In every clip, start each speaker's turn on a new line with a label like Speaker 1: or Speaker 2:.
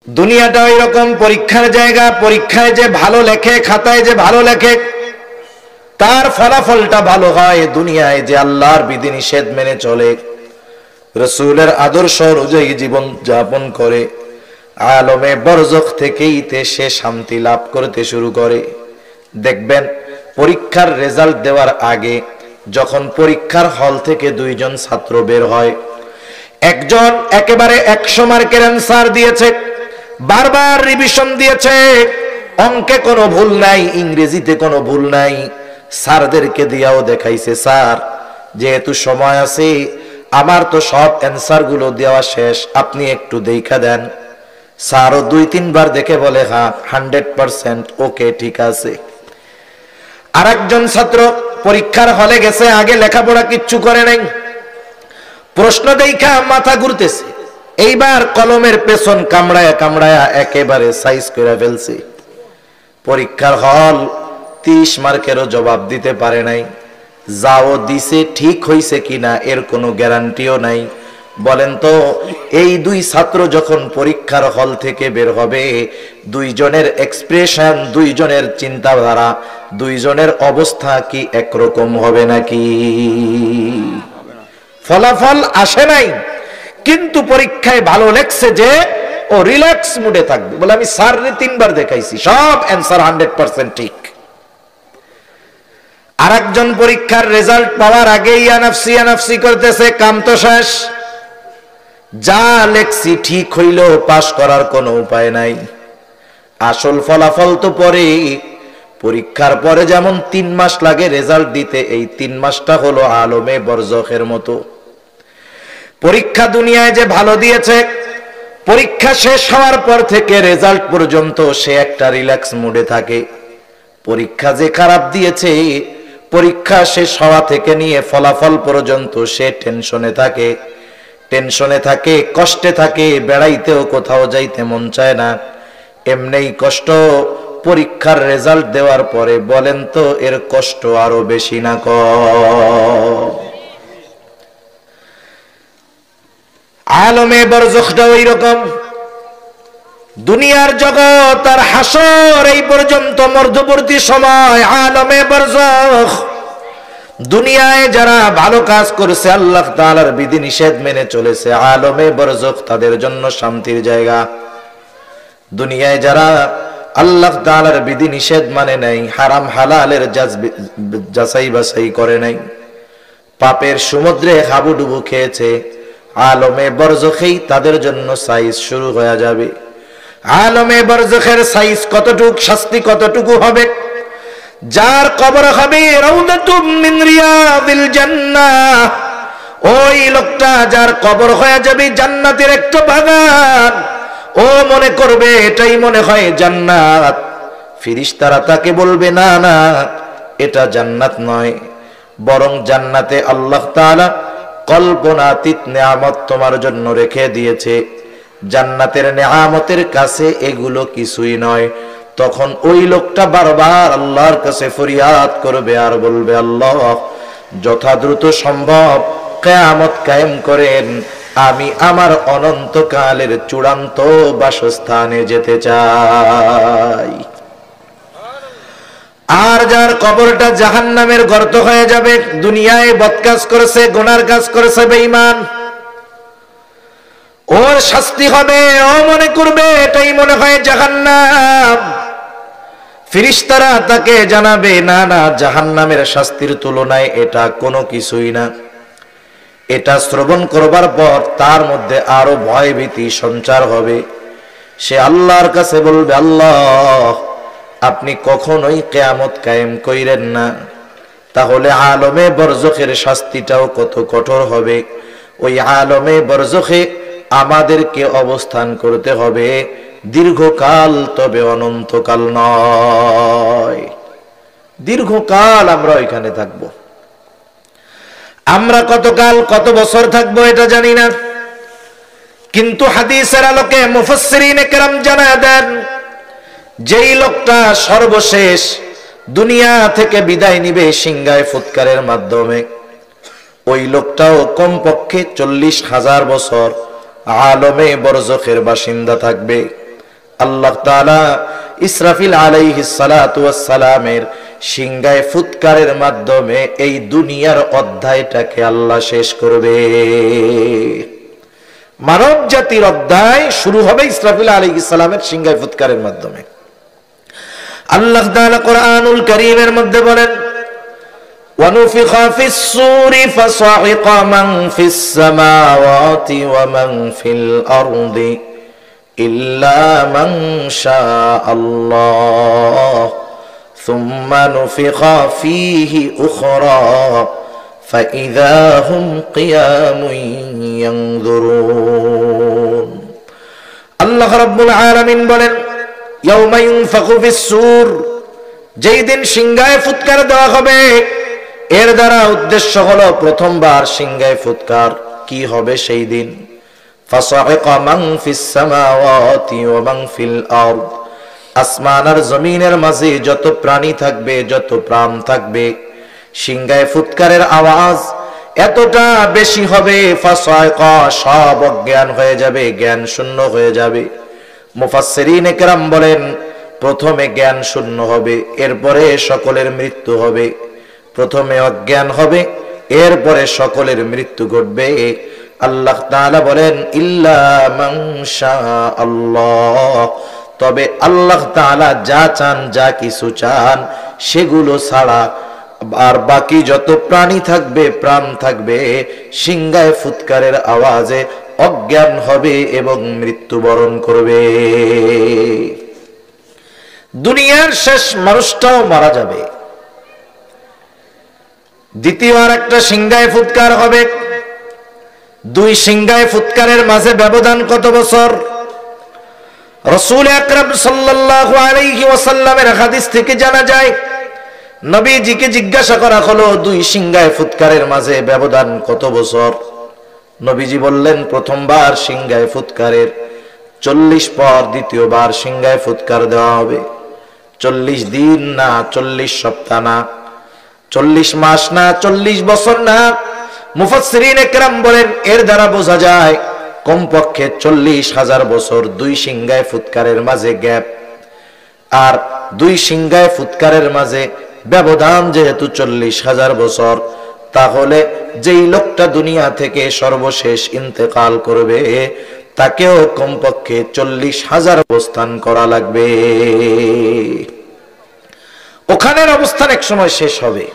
Speaker 1: দুনিয়াটা ওই রকম পরীক্ষার জায়গা। পরীক্ষায় যে ভালো লেখে, খাতায় যে ভালো লেখে, তার ফলাফলটা ভালো হয়। দুনিয়ায় যে আল্লাহর বিধিনিষেধ মেনে চলে, রাসূলের আদর্শ অনুযায়ী জীবন যাপন করে, আলমে বরজখ থেকেই সে শান্তি লাভ করতে শুরু করে। দেখবেন পরীক্ষার রেজাল্ট দেওয়ার আগে যখন পরীক্ষার হল থেকে দুইজন ছাত্র বের হয়, একজন একেবারে 100 মার্কের অ্যান্সার দিয়েছে, বারবার রিভিশন দিয়েছে, অঙ্কে কোনো ভুল নাই, ইংরেজিতে কোনো ভুল নাই, স্যারদেরকে দিয়াও দেখাইছে, স্যার যেহেতু সময় আছে, আমার তো সব অ্যান্সার গুলো দেওয়া শেষ, আপনি একটু দেখা দেন। স্যারও 2-3 বার দেখে বলে, হ্যাঁ 100% ওকে, ঠিক আছে। আরেকজন ছাত্র পরীক্ষার হলে গেছে, আগে লেখাপড়া কিচ্ছু করে নাই, প্রশ্ন দেখা মাথা ঘুরতেছে, এইবার কলমের পেছন কামড়ায়া কামড়ায়া একেবারে সাইজ করে ফেলছে। পরীক্ষার হল 30 মার্কেরও জবাব দিতে পারে নাই। যাও দিছে ঠিক হইছে কিনা এর কোনো গ্যারান্টিও নাই। বলেন তো, এই দুই ছাত্র যখন পরীক্ষার হল থেকে বের হবে, দুইজনের এক্সপ্রেশন, দুইজনের চিন্তাধারা, দুইজনের অবস্থা কি একরকম হবে নাকি? ফলাফল আসে নাই, কিন্তু পরীক্ষায় ভালো লেখছে যে ও রিল্যাক্স মুডে থাকবে। বলে আমি স্যাররে 3 বার দেখাইছি, সব অ্যান্সার 100% ঠিক। আরেকজন পরীক্ষার রেজাল্ট পাওয়ার আগেই আনাফসি আনাফসি করতেছে, কাম তো শেষ, যা লেখছি ঠিক হইল, পাশ করার কোনো উপায় নাই। আসল ফলাফল তো পরে, পরীক্ষার পরে যেমন 3 মাস লাগে রেজাল্ট দিতে, এই 3 মাসটা হলো আলমে বরজখের মতো। পরীক্ষা দুনিয়ায় যে ভালো দিয়েছে, পরীক্ষা শেষ হওয়ার পর থেকে রেজাল্ট পর্যন্ত সে একটা রিল্যাক্স মুডে থাকে। পরীক্ষা যে খারাপ দিয়েছে, পরীক্ষা শেষ হওয়া থেকে নিয়ে ফলাফল পর্যন্ত সে টেনশনে থাকে, টেনশনে থাকে, কষ্টে থাকে, বেড়াইতেও কোথাও যাইতে মন চায় না। এমনিই কষ্ট, পরীক্ষার রেজাল্ট দেওয়ার পরে বলেন তো এর কষ্ট আরো বেশি না কম? আলমে বরজখটা ওই রকম। দুনিয়ার জগৎ আর হাসর এই পর্যন্ত মধ্যবর্তী সময় আলমে বরজখ। দুনিয়ায় যারা ভালো কাজ করেছে, আল্লাহ তাআলার বিধি নিষেধ মেনে চলেছে, আলমে বরজখ তাদের জন্য শান্তির জায়গা। দুনিয়ায় যারা আল্লাহ তাআলার বিধি নিষেধ মানে নাই, হারাম হালালের যাচাই বাছাই করে নাই, পাপের সমুদ্রে হাবুডুবু খেয়েছে, আলমে বরজখেই তাদের জন্য সাইজ শুরু হয়ে যাবে। আলমে বরজখের সাইজ কতটুক, শাস্তি কতটুকু হবে? যার কবর হবে রাউদাতুম মিন রিয়াদিল জান্নাহ, ওই লোকটা যার কবর হয়ে যাবে জান্নাতের একটা বাগান, ও মনে করবে এটাই মনে হয় জান্নাত। ফেরেশতারা তাকে বলবে, না না, এটা জান্নাত নয়, বরং জান্নাতে আল্লাহ তাআলা কল্পনাতীত নেয়ামত তোমার জন্য রেখে দিয়েছে, জান্নাতের নেয়ামতের কাছে এগুলো কিছুই নয়। তখন ওই লোকটা বারবার আল্লাহর কাছে ফরিয়াদ করবে আর বলবে, আল্লাহ যথাদ্রুত সম্ভব কিয়ামত কায়েম করেন, আমি আমার অনন্তকালের চূড়ান্ত বাসস্থানে যেতে চাই। আর যার কবরটা জাহান্নামের গর্ত হয়ে যাবে, দুনিয়ায় বদকাজ করেছে, গুনার কাজ করেছে, বেঈমান, ওর শাস্তি হবে, ও মনে করবে এটাই মনে হয় জাহান্নাম। ফেরেশতারা তাকে জানাবে, না না, জাহান্নামের শাস্তির তুলনায় এটা কোনো কিছুই না। এটা শ্রবণ করবার পর তার মধ্যে আরো ভয় ভীতি সঞ্চার হবে। সে আল্লাহর কাছে বলবে, আল্লাহ আপনি কখনোই কিয়ামত কায়েম কইরেন না, তাহলে আলমে বরজখের শাস্তিটাও কত কঠোর হবে। ওই আলমে বরজখে আমাদেরকে অবস্থান করতে হবে দীর্ঘকাল, তবে অনন্তকাল নয়। দীর্ঘকাল আমরা এখানে থাকব। আমরা কতকাল, কত বছর থাকবো এটা জানি না, কিন্তু হাদিসের আলোকে মুফাসসিরিনে কেরাম জানায় দেন, যেই লোকটা সর্বশেষ দুনিয়া থেকে বিদায় নিবে সিংহায় ফুৎকারের মাধ্যমে, ওই লোকটাও কমপক্ষে 40,000 বছর আলমে বরজখের বাসিন্দা থাকবে। আল্লাহ তাআলা ইসরাফিল আলাইহিস সালাতু ওয়াস সালামের সিংহায় ফুৎকারের মাধ্যমে এই দুনিয়ার অধ্যায়টাকে আল্লাহ শেষ করবে। মানব জাতির অধ্যায় শুরু হবে ইসরাফিল আলাইহিস সালামের সিংহায় ফুৎকারের মাধ্যমে। আল্লাহ তাআলা কোরআনুল কারীমের মধ্যে বলেন, وَنُفِخَ فِي الصُّورِ فَصَعِقَ مَنْ فِي السَّمَاوَاتِ وَمَنْ فِي الْأَرْضِ إِلَّا مَنْ شَاءَ اللَّهُ ثُمَّ نُفِخَ فِيهِ أُخْرَى فَإِذَا هُمْ قِيَامٌ يَنْظُرُونَ। আল্লাহ রাব্বুল আলামিন বলেন, ইয়াউমা ইউনফাখু ফিস-সূর, যেই দিন সিংহায় ফুৎকার দেওয়া হবে, এর দ্বারা উদ্দেশ্য হলো প্রথমবার সিংহায় ফুৎকার কি হবে সেই দিন। ফাসাইকা মান ফিস সামাওয়াতি ওয়া মান ফিল আরদ, আসমান আর জমিনের মাঝে যত প্রাণী থাকবে, যত প্রাণ থাকবে, সিংহায় ফুৎকারের আওয়াজ এতটা বেশি হবে, ফাসাইকা সব অজ্ঞান হয়ে যাবে, জ্ঞান শূন্য হয়ে যাবে। মুফাসসিরিনে কেরাম বলেন, প্রথমে জ্ঞান শূন্য হবে, এরপরে সকলের মৃত্যু হবে। প্রথমে অজ্ঞান হবে, এরপরে সকলের মৃত্যু ঘটবে। আল্লাহ তাআলা বলেন, ইল্লা মান শাআল্লাহ, তবে আল্লাহ তাআলা যা চান, যা কিছু চান সেগুলো ছাড়া আর বাকি যত প্রাণী থাকবে, প্রাণ থাকবে, সিংহায় ফুৎকারের আওয়াজে অজ্ঞান হবে এবং মৃত্যুবরণ করবে। দুনিয়ার শেষ মানুষটাও মারা যাবে। দ্বিতীয় আর একটা সিংহায় ফুৎকার হবে। দুই সিংহায় ফুৎকারের মাঝে ব্যবধান কত বছর? রাসূল আকরাম সাল্লাল্লাহু আলাইহি ওয়াসাল্লামের হাদিস থেকে জানা যায়, নবীজিকে জিজ্ঞাসা করা হলো, দুই সিংহায় ফুৎকারের মাঝে ব্যবধান কত বছর? নবীজি বললেন, প্রথমবার সিংহায় ফুৎকারের 40 পর দ্বিতীয়বার সিংহায় ফুৎকার দেওয়া হবে। 40 দিন না, 40 সপ্তাহ না, 40 মাস না, 40 বছর না। মুফাসসিরিনে কেরাম বলেন, এর দ্বারা বোঝা যায় কমপক্ষে 40,000 বছর দুই সিংহায় ফুৎকারের মাঝে গ্যাপ। আর দুই সিংহায় ফুৎকারের মাঝে ব্যবধান যেহেতু 40,000 বছর, তাহলে যেই লোকটা দুনিয়া থেকে সর্বশেষ ইন্তেকাল করবে, তাকেও কমপক্ষে 40,000 অবস্থান করা লাগবে। ওখানের অবস্থান এক সময় শেষ হবে।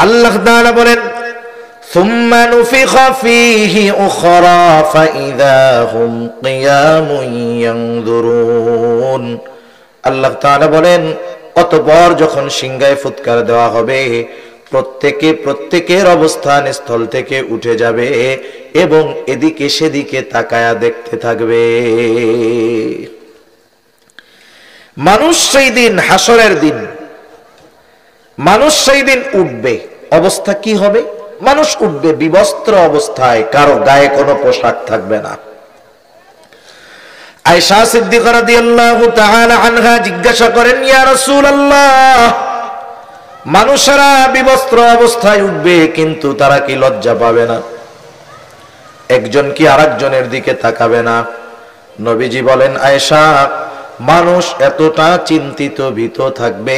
Speaker 1: আল্লাহ তাআলা বলেন, সুম্মা নুফিখা ফীহি উখরা ফাইযা হুম কিয়ামুন ইয়ানজুরুন। আল্লাহ তাআলা বলেন, অতঃপর যখন সিংহায় ফুৎকার দেওয়া হবে, প্রত্যেকের অবস্থান স্থল থেকে উঠে যাবে এবং এদিকে সেদিকে তাকায়া দেখতে থাকবে। মানুষ সেই দিন, হাসরের দিন, মানুষ সেই দিন উঠবে। অবস্থা কি হবে? মানুষ উঠবে বিবস্ত্র অবস্থায়, কারো গায়ে কোনো পোশাক থাকবে না। আয়েশা সিদ্দিকা রাদিয়াল্লাহু তাআলা আনহা জিজ্ঞাসা করেন, ইয়া রাসূলুল্লাহ, মানুষেরা বিবস্ত্র অবস্থায় উঠবে, কিন্তু তারা কি লজ্জা পাবে না? একজন কি আরেকজনের দিকে তাকাবে না? নবীজি বলেন, আয়েশা, মানুষ এতটা চিন্তিত ভীত থাকবে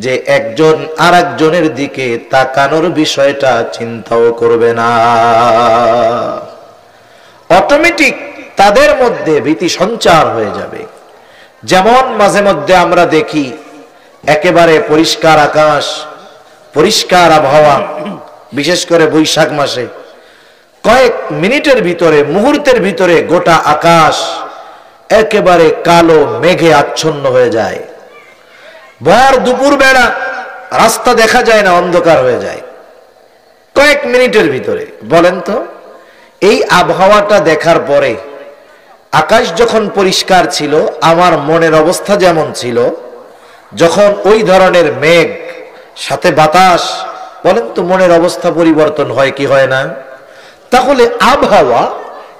Speaker 1: যে একজন আরেকজনের দিকে তাকানোর বিষয়টা চিন্তাও করবে না। অটোমেটিক তাদের মধ্যে ভীতি সঞ্চার হয়ে যাবে। যেমন মাঝে মধ্যে আমরা দেখি একেবারে পরিষ্কার আকাশ, পরিষ্কার আবহাওয়া, বিশেষ করে বৈশাখ মাসে কয়েক মিনিটের ভিতরে, মুহূর্তের ভিতরে গোটা আকাশ একেবারে কালো মেঘে আচ্ছন্ন হয়ে যায়। ভর দুপুর বেলা রাস্তা দেখা যায় না, অন্ধকার হয়ে যায় কয়েক মিনিটের ভিতরে। বলেন তো, এই আবহাওয়াটা দেখার পরে আকাশ যখন পরিষ্কার ছিল, আমার মনের অবস্থা যেমন ছিল, যখন ওই ধরনের মেঘ সাথে বাতাস, বলেন তো মনের অবস্থা পরিবর্তন হয় কি হয় না? তাহলে আবহাওয়া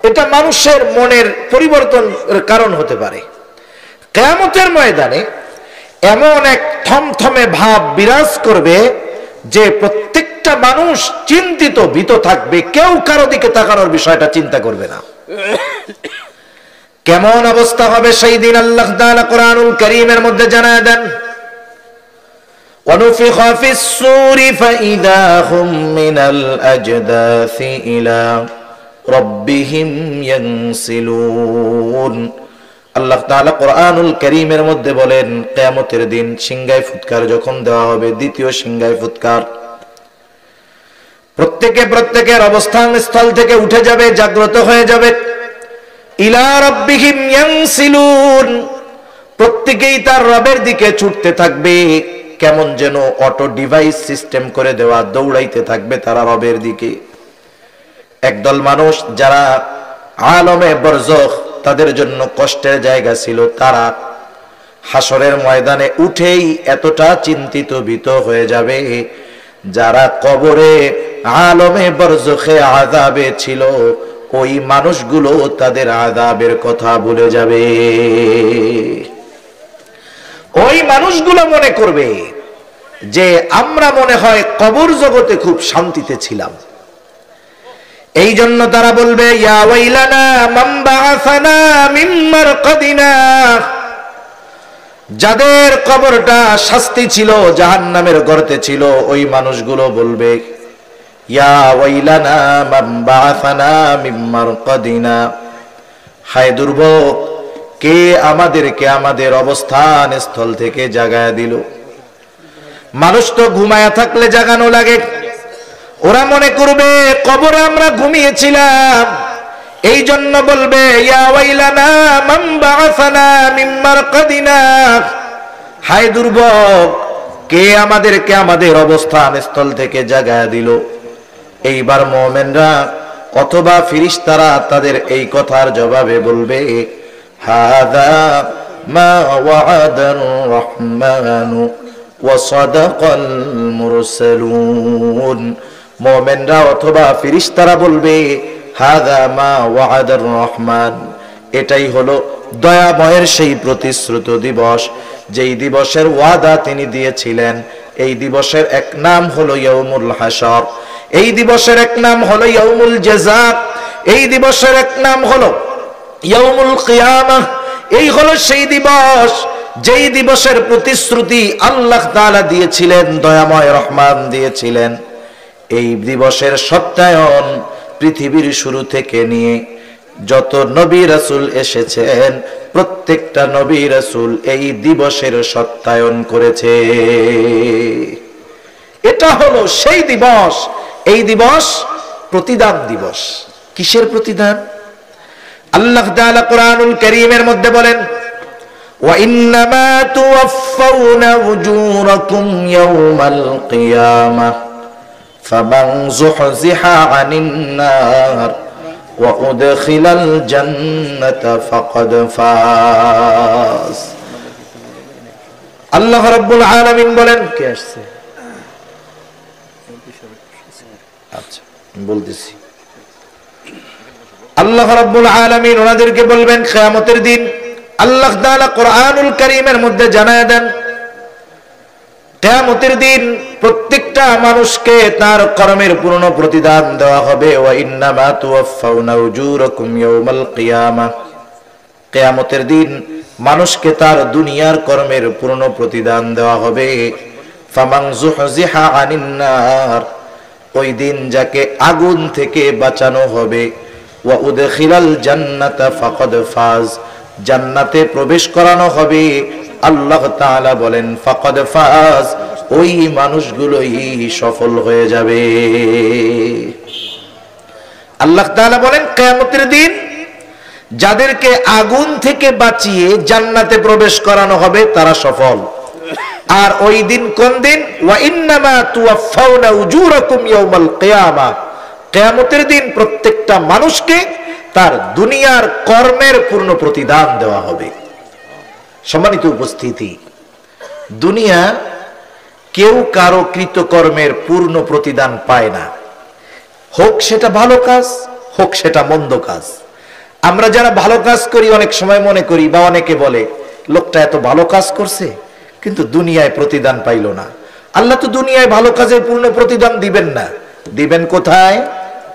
Speaker 1: এটা মানুষের মনের পরিবর্তনের কারণ হতে পারে। কিয়ামতের ময়দানে এমন এক থমথমে ভাব বিরাজ করবে যে প্রত্যেকটা মানুষ চিন্তিত ভীত থাকবে, কেউ কারো দিকে তাকানোর বিষয়টা চিন্তা করবে না। কেমন অবস্থা হবে সেই দিন আল্লাহ তাআলা কোরআনুল কারীমের মধ্যে জানায় দেন, ونفخ في الصور فإذا هم من الأجداث إلى ربهم ينسلون। আল্লাহ তাআলা কোরআনুল কারীমের মধ্যে বলেন, কিয়ামতের দিন সিংহায় ফুৎকার যখন দেওয়া হবে, দ্বিতীয় সিংহায় ফুৎকার, প্রত্যেকের অবস্থান স্থল থেকে উঠে যাবে, জাগ্রত হয়ে যাবে। ইলা রাব্বিহিম ইয়ানসিলুন, প্রত্যেকেই তার রবের দিকে ছুটতে থাকবে, কেমন যেন অটো ডিভাইস সিস্টেম করে দেওয়া, দৌড়াইতে থাকবে তারা রবের দিকে। একদল মানুষ যারা আলমে বরজখ, তাদের জন্য কষ্টের জায়গা ছিল, তারা হাসরের ময়দানে উঠেই এতটা চিন্তিত ভীত হয়ে যাবে, যারা কবরে আলমে বরজখে আযাবে ছিল ওই মানুষগুলো তাদের আযাবের কথা ভুলে যাবে। ওই মানুষগুলো মনে করবে যে আমরা মনে হয় কবর জগতে খুব শান্তিতে ছিলাম। এই জন্য তারা বলবে, ইয়া ওয়াইলানা মান বাআসানা মিন মারকাদিনা, যাদের কবরটা শাস্তি ছিল, জাহান্নামের গর্তে ছিল, ওই মানুষগুলো বলবে, ইয়া ওয়াইলানা মান বাআসানা মিন মারকাদিনা, হায় দুর্ভোগ, কে আমাদেরকে আমাদের অবস্থান স্থল থেকে জাগায়া দিল। মানুষ তো ঘুমায়া থাকলে জাগানো লাগে, ওরা মনে করবে কবরে আমরা ঘুমিয়েছিলাম, এই জন্য বলবে, ইয়া ওয়াইলানা মান বাআসানা মিন মারকাদিনা, হায় দুর্ভোগ, কে আমাদেরকে আমাদের অবস্থান স্থল থেকে জাগায়া দিল। এইবার মুমিনরা অথবা ফেরেশতারা তাদের এই কথার জবাবে বলবে, হাযা মা ওয়া'আদার রাহমানু ওয়া সাদাকাল মুরসালুন। মুমিনরা অথবা ফেরেশতারা বলবে, হাযা মা ওয়া'আদার রহমান, এটাই হলো দয়াময়ের সেই প্রতিশ্রুত দিবস, যেই দিবসের ওয়াদা তিনি দিয়েছিলেন। এই দিবসের এক নাম হলো ইয়াউমুল হাসর, এই দিবসের এক নাম হলো ইয়াউমুল জাযা, এই দিবসের এক নাম হলো ইয়াউমুল কিয়ামাহ। এই হলো সেই দিবস যেই দিবসের প্রতিশ্রুতি আল্লাহ তাআলা দিয়েছিলেন, দয়াময় রহমান দিয়েছিলেন। এই দিবসের সত্যায়ন পৃথিবীর শুরু থেকে নিয়ে যত নবী রাসূল এসেছেন, প্রত্যেকটা নবী রাসূল এই দিবসের সত্যায়ন করেছে। এটা হলো সেই দিবস। এই দিবস প্রতিদান দিবস। কিসের প্রতিদান? আল্লাহ তাআলা কোরআনুল কারীমের মধ্যে বলেন, ওয়া ইন্নামা তুওয়াফাউনা উজুরাকুম ইয়াওমাল কিয়ামাহ ফামান যুহজিহা আনিন নার ওয়া উদখিলাল জান্নাতা ফাকাদ ফাজ। আল্লাহ রাব্বুল আলামিন বলেন, কে আসছে? আচ্ছা বলতেছি, আল্লাহ রাব্বুল আলামিন ওনাদেরকে বলবেন কিয়ামতের দিন। আল্লাহ তাআলা কোরআনুল কারীমের মধ্যে জানায় দেন, কিয়ামতের দিন প্রত্যেকটা মানুষকে তার কর্মের পূর্ণ প্রতিদান দেওয়া হবে। ওয়া ইন্নামা তুওয়াফাউনা উজুরাকুম ইয়াওমাল কিয়ামাহ, কিয়ামতের দিন মানুষকে তার দুনিয়ার কর্মের পূর্ণ প্রতিদান দেওয়া হবে। ফামান যুহজিহা আনিন নার, ওই দিন যাকে আগুন থেকে বাঁচানো হবে। ওয়া উদখিলাল জান্নাতা ফাকাদ ফাজ, জান্নাতে প্রবেশ করানো হবে। আল্লাহ তাআলা বলেন ফাকাদ ফাজ, ওই মানুষগুলোই সফল হয়ে যাবে। আল্লাহ তাআলা বলেন কিয়ামতের দিন যাদেরকে আগুন থেকে বাঁচিয়ে জান্নাতে প্রবেশ করানো হবে তারা সফল। আর ওই দিন কোন দিন? ওয়া ইন্নামা তুওয়াফাউনা উজুরাকুম ইয়াওমাল কিয়ামাহ, কিয়ামতের দিন প্রত্যেকটা মানুষকে তার দুনিয়ার কর্মের পূর্ণ প্রতিদান দেওয়া হবে। সম্মানিত উপস্থিতি, দুনিয়া কেউ কারো কৃতকর্মের পূর্ণ প্রতিদান পায় না, হোক সেটা ভালো কাজ, হোক সেটা মন্দ কাজ। আমরা যারা ভালো কাজ করি অনেক সময় মনে করি বা অনেকে বলে, লোকটা এত ভালো কাজ করছে কিন্তু দুনিয়ায় প্রতিদান পাইল না। আল্লাহ তো দুনিয়ায় ভালো কাজের পূর্ণ প্রতিদান দিবেন না, দিবেন কোথায়?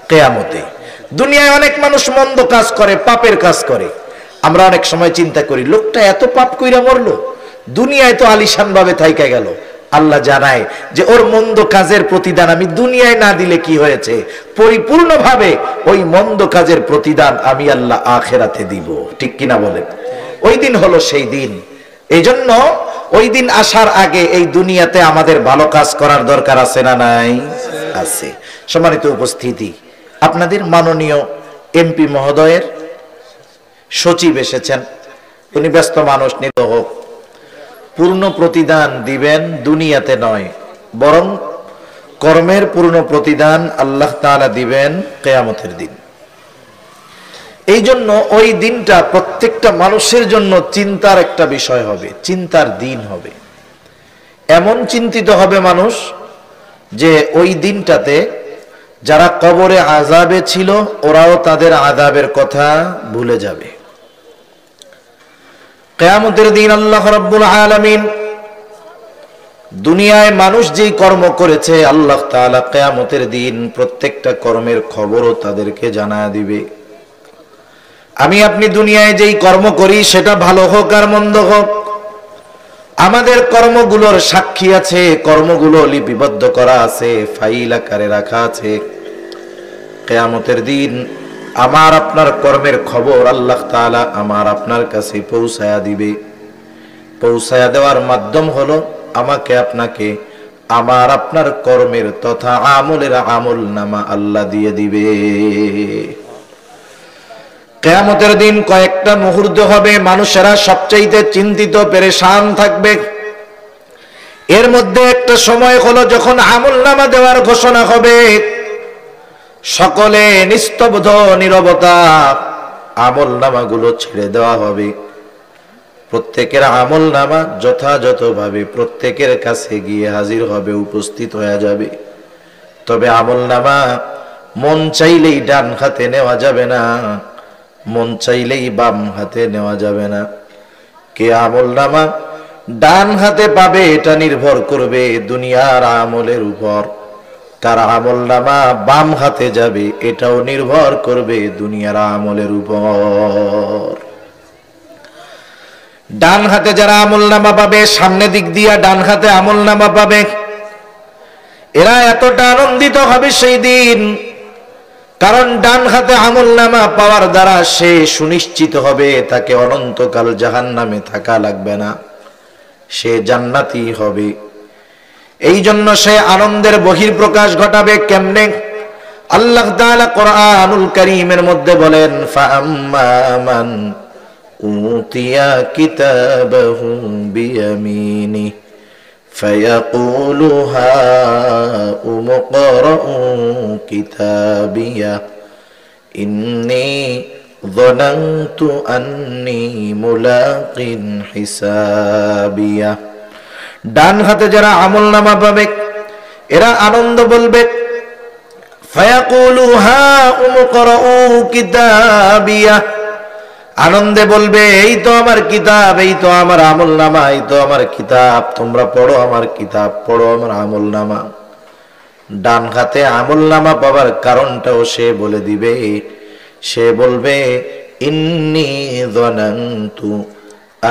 Speaker 1: কিয়ামতে। দুনিয়ায় অনেক মানুষ মন্দ কাজ করে, পাপের কাজ করে, আমরা অনেক সময় চিন্তা করি লোকটা এত পাপ কইরা মরলো, দুনিয়ায় তো আলিশান ভাবে থাইকা গেল। আল্লাহ জানায় যে ওর মন্দ কাজের প্রতিদান আমি দুনিয়ায় না দিলে কি হয়েছে, পরিপূর্ণভাবে ওই মন্দ কাজের প্রতিদান আমি আল্লাহ আখিরাতে দিব। ঠিক কিনা বলেন? ওই দিন হলো সেই দিন। এই জন্য ওই দিন আসার আগে এই দুনিয়াতে আমাদের ভালো কাজ করার দরকার আছে না নাই? আছে। সম্মানিত উপস্থিতি, আপনাদের মাননীয় এমপি মহোদয়ের সচিব এসেছেন, উনি ব্যস্ত মানুষ, নিত হোক, পূর্ণ প্রতিদান দিবেন দুনিয়াতে নয়, বরং কর্মের পূর্ণ প্রতিদান আল্লাহ তাআলা দিবেন কিয়ামতের দিন। এই জন্য ওই দিনটা প্রত্যেকটা মানুষের জন্য চিন্তার একটা বিষয় হবে, চিন্তার দিন হবে। এমন চিন্তিত হবে মানুষ যে ওই দিনটাতে যারা কবরে আযাবে ছিল ওরাও তাদের আযাবের কথা ভুলে যাবে। কিয়ামতের দিন আল্লাহ রাব্বুল আলামিন দুনিয়ায় মানুষ যেই কর্ম করেছে আল্লাহ তাআলা কিয়ামতের দিন প্রত্যেকটা কর্মের খবরও তাদেরকে জানায় দিবে। আমি আপনি দুনিয়ায় যেই কর্ম করি সেটা ভালো হোক আর মন্দ হোক, আমাদের কর্মগুলোর সাক্ষী আছে, কর্মগুলো লিপিবদ্ধ করা আছে, ফাইল আকারে রাখা আছে। কিয়ামতের দিন আমার আপনার কর্মের খবর আল্লাহ তাআলা আমার আপনার কাছে পৌঁছায়া দিবে। পৌঁছায়া দেওয়ার মাধ্যম হলো আমাকে আপনাকে আমার আপনার কর্মের তথা আমলের আমল নামা আল্লাহ দিয়ে দিবে। কিয়ামতের দিন কয়েকটা মুহূর্ত হবে মানুষেরা সবচাইতে চিন্তিত পেরেশান থাকবে। এর মধ্যে একটা সময় হলো যখন আমলনামা দেওয়ার ঘোষণা হবে, সকলে নিস্তব্ধ নীরবতা, আমলনামাগুলো ছেড়ে দেওয়া হবে। প্রত্যেকের আমলনামা যথাযথভাবে প্রত্যেকের কাছে গিয়ে হাজির হবে, উপস্থিত হয়ে যাবে। তবে আমলনামা মন চাইলেই ডান হাতে নেওয়া যাবে না, মন চাইলেই বাম হাতে নেওয়া যাবে না। কে আমলনামা ডান হাতে পাবে এটা নির্ভর করবে দুনিয়ার আমলের উপর, কার আমলনামা বাম হাতে যাবে এটাও নির্ভর করবে দুনিয়ার আমলের উপর। ডান হাতে যারা আমলনামা পাবে, সামনে দিক দিয়া ডান হাতে আমলনামা পাবে, এরা এতটা আনন্দিত হবে সেই দিন, কারণ ডান হাতে আমলনামা পাওয়ার দ্বারা সে সুনিশ্চিত হবে তাকে অনন্তকাল জাহান্নামে থাকা লাগবে না, সে জান্নাতি হবে। এই জন্য সে আনন্দের বহিঃপ্রকাশ ঘটাবে কেমনে? আল্লাহ তাআলা কোরআনুল কারীমের মধ্যে বলেন, ফাআম্মা মান উতিয়া কিতাবাহু বিয়ামিনি ফায়াকুলু হাউম ইকরাউ কিতাবিয়া ইন্নী যানানতু আন্নী মুলাকিন হিসাবিয়া। ডান হাতে যারা আমলনামা পাবে এরা আনন্দ বলবে, ফায়াকুলু হাউম ইকরাউ কিতাবিয়া, আনন্দে বলবে এই তো আমার কিতাব, এই তো আমার আমলনামা, এই তো আমার কিতাব, তোমরা পড়ো আমার কিতাব, পড়ো আমার আমলনামা। ডান হাতে আমলনামা পাওয়ার কারণটাও সে বলে দিবে, সে বলবে ইন্নী যানানতু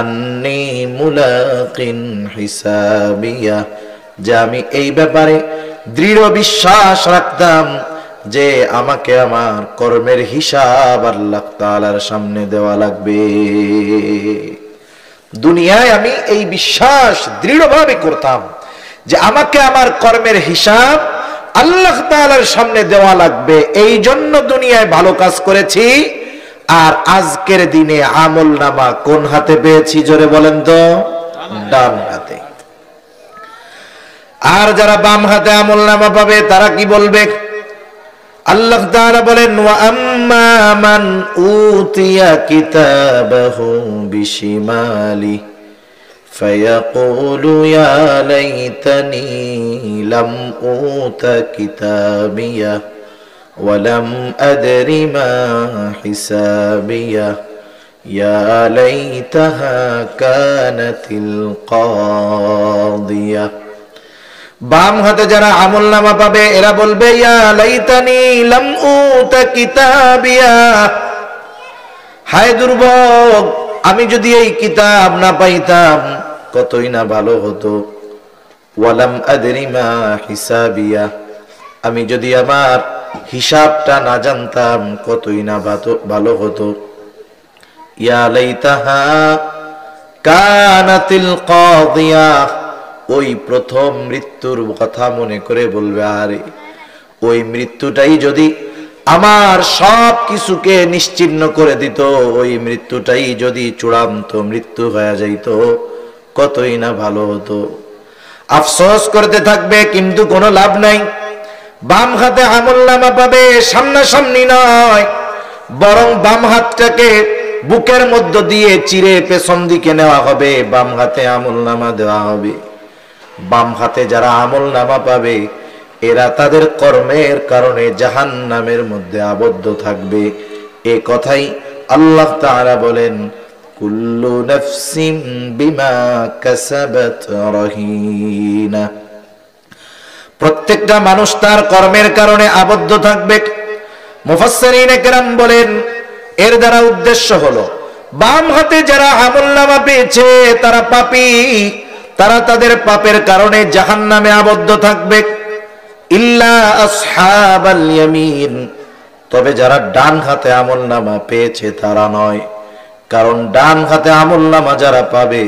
Speaker 1: আন্নী মুলাকিন হিসাবিয়া, যে আমি এই ব্যাপারে দৃঢ় বিশ্বাস রাখতাম যে আমাকে আমার কর্মের হিসাব আল্লাহ তাআলার সামনে দেওয়া লাগবে। দুনিয়ায় আমি এই বিশ্বাস দৃঢ়ভাবে করতাম যে আমাকে আমার কর্মের হিসাব আল্লাহ তাআলার সামনে দেওয়া লাগবে, এই জন্য দুনিয়ায় ভালো কাজ করেছি। আর আজকের দিনে আমলনামা কোন হাতে পেয়েছি? জোরে বলেন তো, ডান হাতে। আর যারা বাম হাতে আমলনামা পাবে তারা কি বলবে? আল্লাহ তাআলা বলেন, ওয়া আম্মা মান উতিয়া কিতাবাহু বিশিমালি ফায়াকুলু ইয়া লাইতানি লাম উতা কিতাবিয়া ওয়া লাম আদরি মা হিসাবিয়া ইয়া লাইতাহা কানাতিল কাদিয়া। বাম হাতে যারা আমলনামা পাবে এরা বলবে, ইয়া লাইতানি লাম উতা কিতাবিয়া, হায় দুর্ভোগ, আমি যদি এই কিতাব না পাইতাম কতই না ভালো হতো। ওয়ালাম আদরি মা হিসাবিয়া, আমি যদি আমার হিসাবটা না জানতাম কতই না ভালো হতো। ইয়া লাইতাহা কানাতিল কাদিয়া, ওই প্রথম মৃত্যুর কথা মনে করে বলবে, আরে ওই মৃত্যুটাই যদি আমার সব কিছুকে নিশ্চিহ্ন করে দিত, ওই মৃত্যুটাই যদি চূড়ান্ত মৃত্যু হয়ে যাইত কতই না ভালো হতো। আফসোস করতে থাকবে, কিন্তু কোনো লাভ নাই। বাম হাতে আমলনামা পাবে, সামনাসামনি নয়, বরং বাম হাতটাকে বুকের মধ্য দিয়ে চিরে পেছন দিকে নেওয়া হবে, বাম হাতে আমলনামা দেওয়া হবে। বাম হাতে যারা আমলনামা পাবে এরা তাদের কর্মের কারণে জাহান্নামের মধ্যে আবদ্ধ থাকবে। এ কথাই আল্লাহ তাআলা বলেন, কুল্লু নাফসিন বিমা কাসাবাত রহিনা, প্রত্যেকটা মানুষ তার কর্মের কারণে আবদ্ধ থাকবে। মুফাসসিরিনে কেরাম বলেন, এর দ্বারা উদ্দেশ্য হলো বাম হাতে যারা আমলনামা পেয়েছে তারা পাপী, তারা তাদের পাপের কারণে জাহান্নামে আবদ্ধ থাকবে। ইল্লা আসহাবাল ইয়ামিন, তবে যারা ডান হাতে আমলনামা পেয়েছে তারা নয়, কারণ ডান হাতে আমলনামা যারা পাবে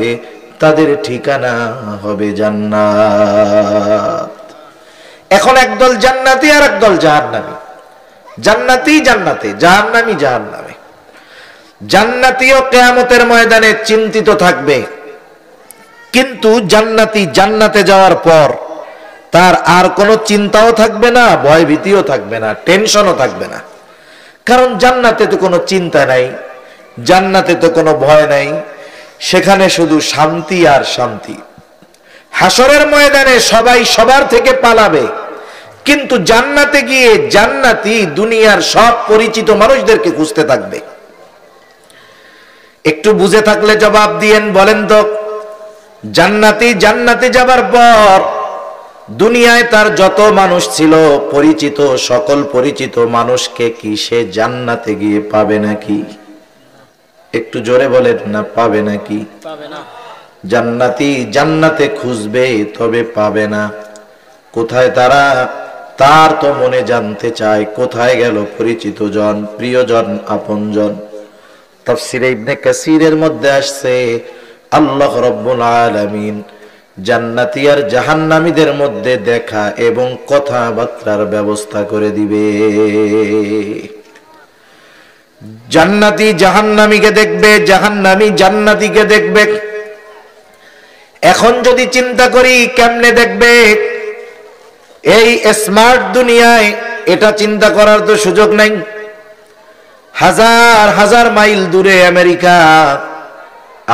Speaker 1: তাদের ঠিকানা হবে জান্নাত। এখন একদল জান্নাতি আর একদল জাহান্নামী। জান্নাতি জান্নাতে, জাহান্নামী জাহান্নামে। জান্নাতীও কিয়ামতের ময়দানে চিন্তিত থাকবে, কিন্তু জান্নাতি জান্নাতে যাওয়ার পর তার আর কোনো চিন্তাও থাকবে না, ভয় ভীতিও থাকবে না, টেনশনও থাকবে না। কারণ জান্নাতে তো কোনো চিন্তা নাই, জান্নাতে তো কোনো ভয় নাই, সেখানে শুধু শান্তি আর শান্তি। হাসরের ময়দানে সবাই সবার থেকে পালাবে, কিন্তু জান্নাতে গিয়ে জান্নাতি দুনিয়ার সব পরিচিত মানুষদেরকে খুঁজতে থাকবে। একটু বুঝে থাকলে জবাব দিয়েন, বলেন তো, জান্নাতি জান্নাতে যাবার পর দুনিয়ায় তার যত মানুষ ছিল পরিচিত, সকল পরিচিত মানুষকে কি সে জান্নাতে গিয়ে পাবে নাকি? একটু জোরে বলেন না, পাবে নাকি? পাবে না। জান্নাতি জান্নাতে খুঁজবে, তবে পাবে না। কোথায় তারা? তার তো মনে জানতে চায় কোথায় গেল পরিচিত জন, প্রিয়জন, আপনজন। তাফসীরে ইবনে কাসিরের মধ্যে আসছে, আল্লাহ রাব্বুল আলামিন জান্নাতি আর জাহান্নামীদের মধ্যে দেখা এবং কথাবার্তার ব্যবস্থা করে দিবে। জান্নাতি জাহান্নামীকে দেখবে, জাহান্নামী জান্নাতীকে দেখবে। এখন যদি চিন্তা করি কেমনে দেখবে, এই স্মার্ট দুনিয়ায় এটা চিন্তা করার তো সুযোগ নাই। হাজার হাজার মাইল দূরে আমেরিকা,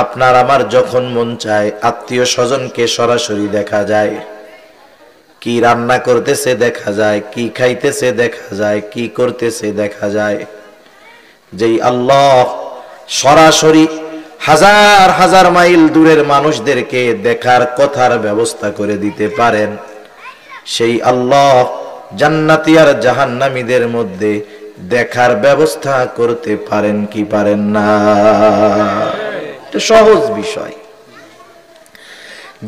Speaker 1: আপনার আমার যখন মন চায় আত্মীয় স্বজনকে সরাসরি দেখা যায়, কি রান্না করতেছে দেখা যায়, কি খাইতেছে দেখা যায়, কি করতেছে দেখা যায়। যেই আল্লাহ সরাসরি হাজার হাজার মাইল দূরের মানুষদেরকে দেখার কথার ব্যবস্থা করে দিতে পারেন, সেই আল্লাহ জান্নাতি আর জাহান্নামীদের মধ্যে দেখার ব্যবস্থা করতে পারেন কি পারেন না? এটা সহজ বিষয়।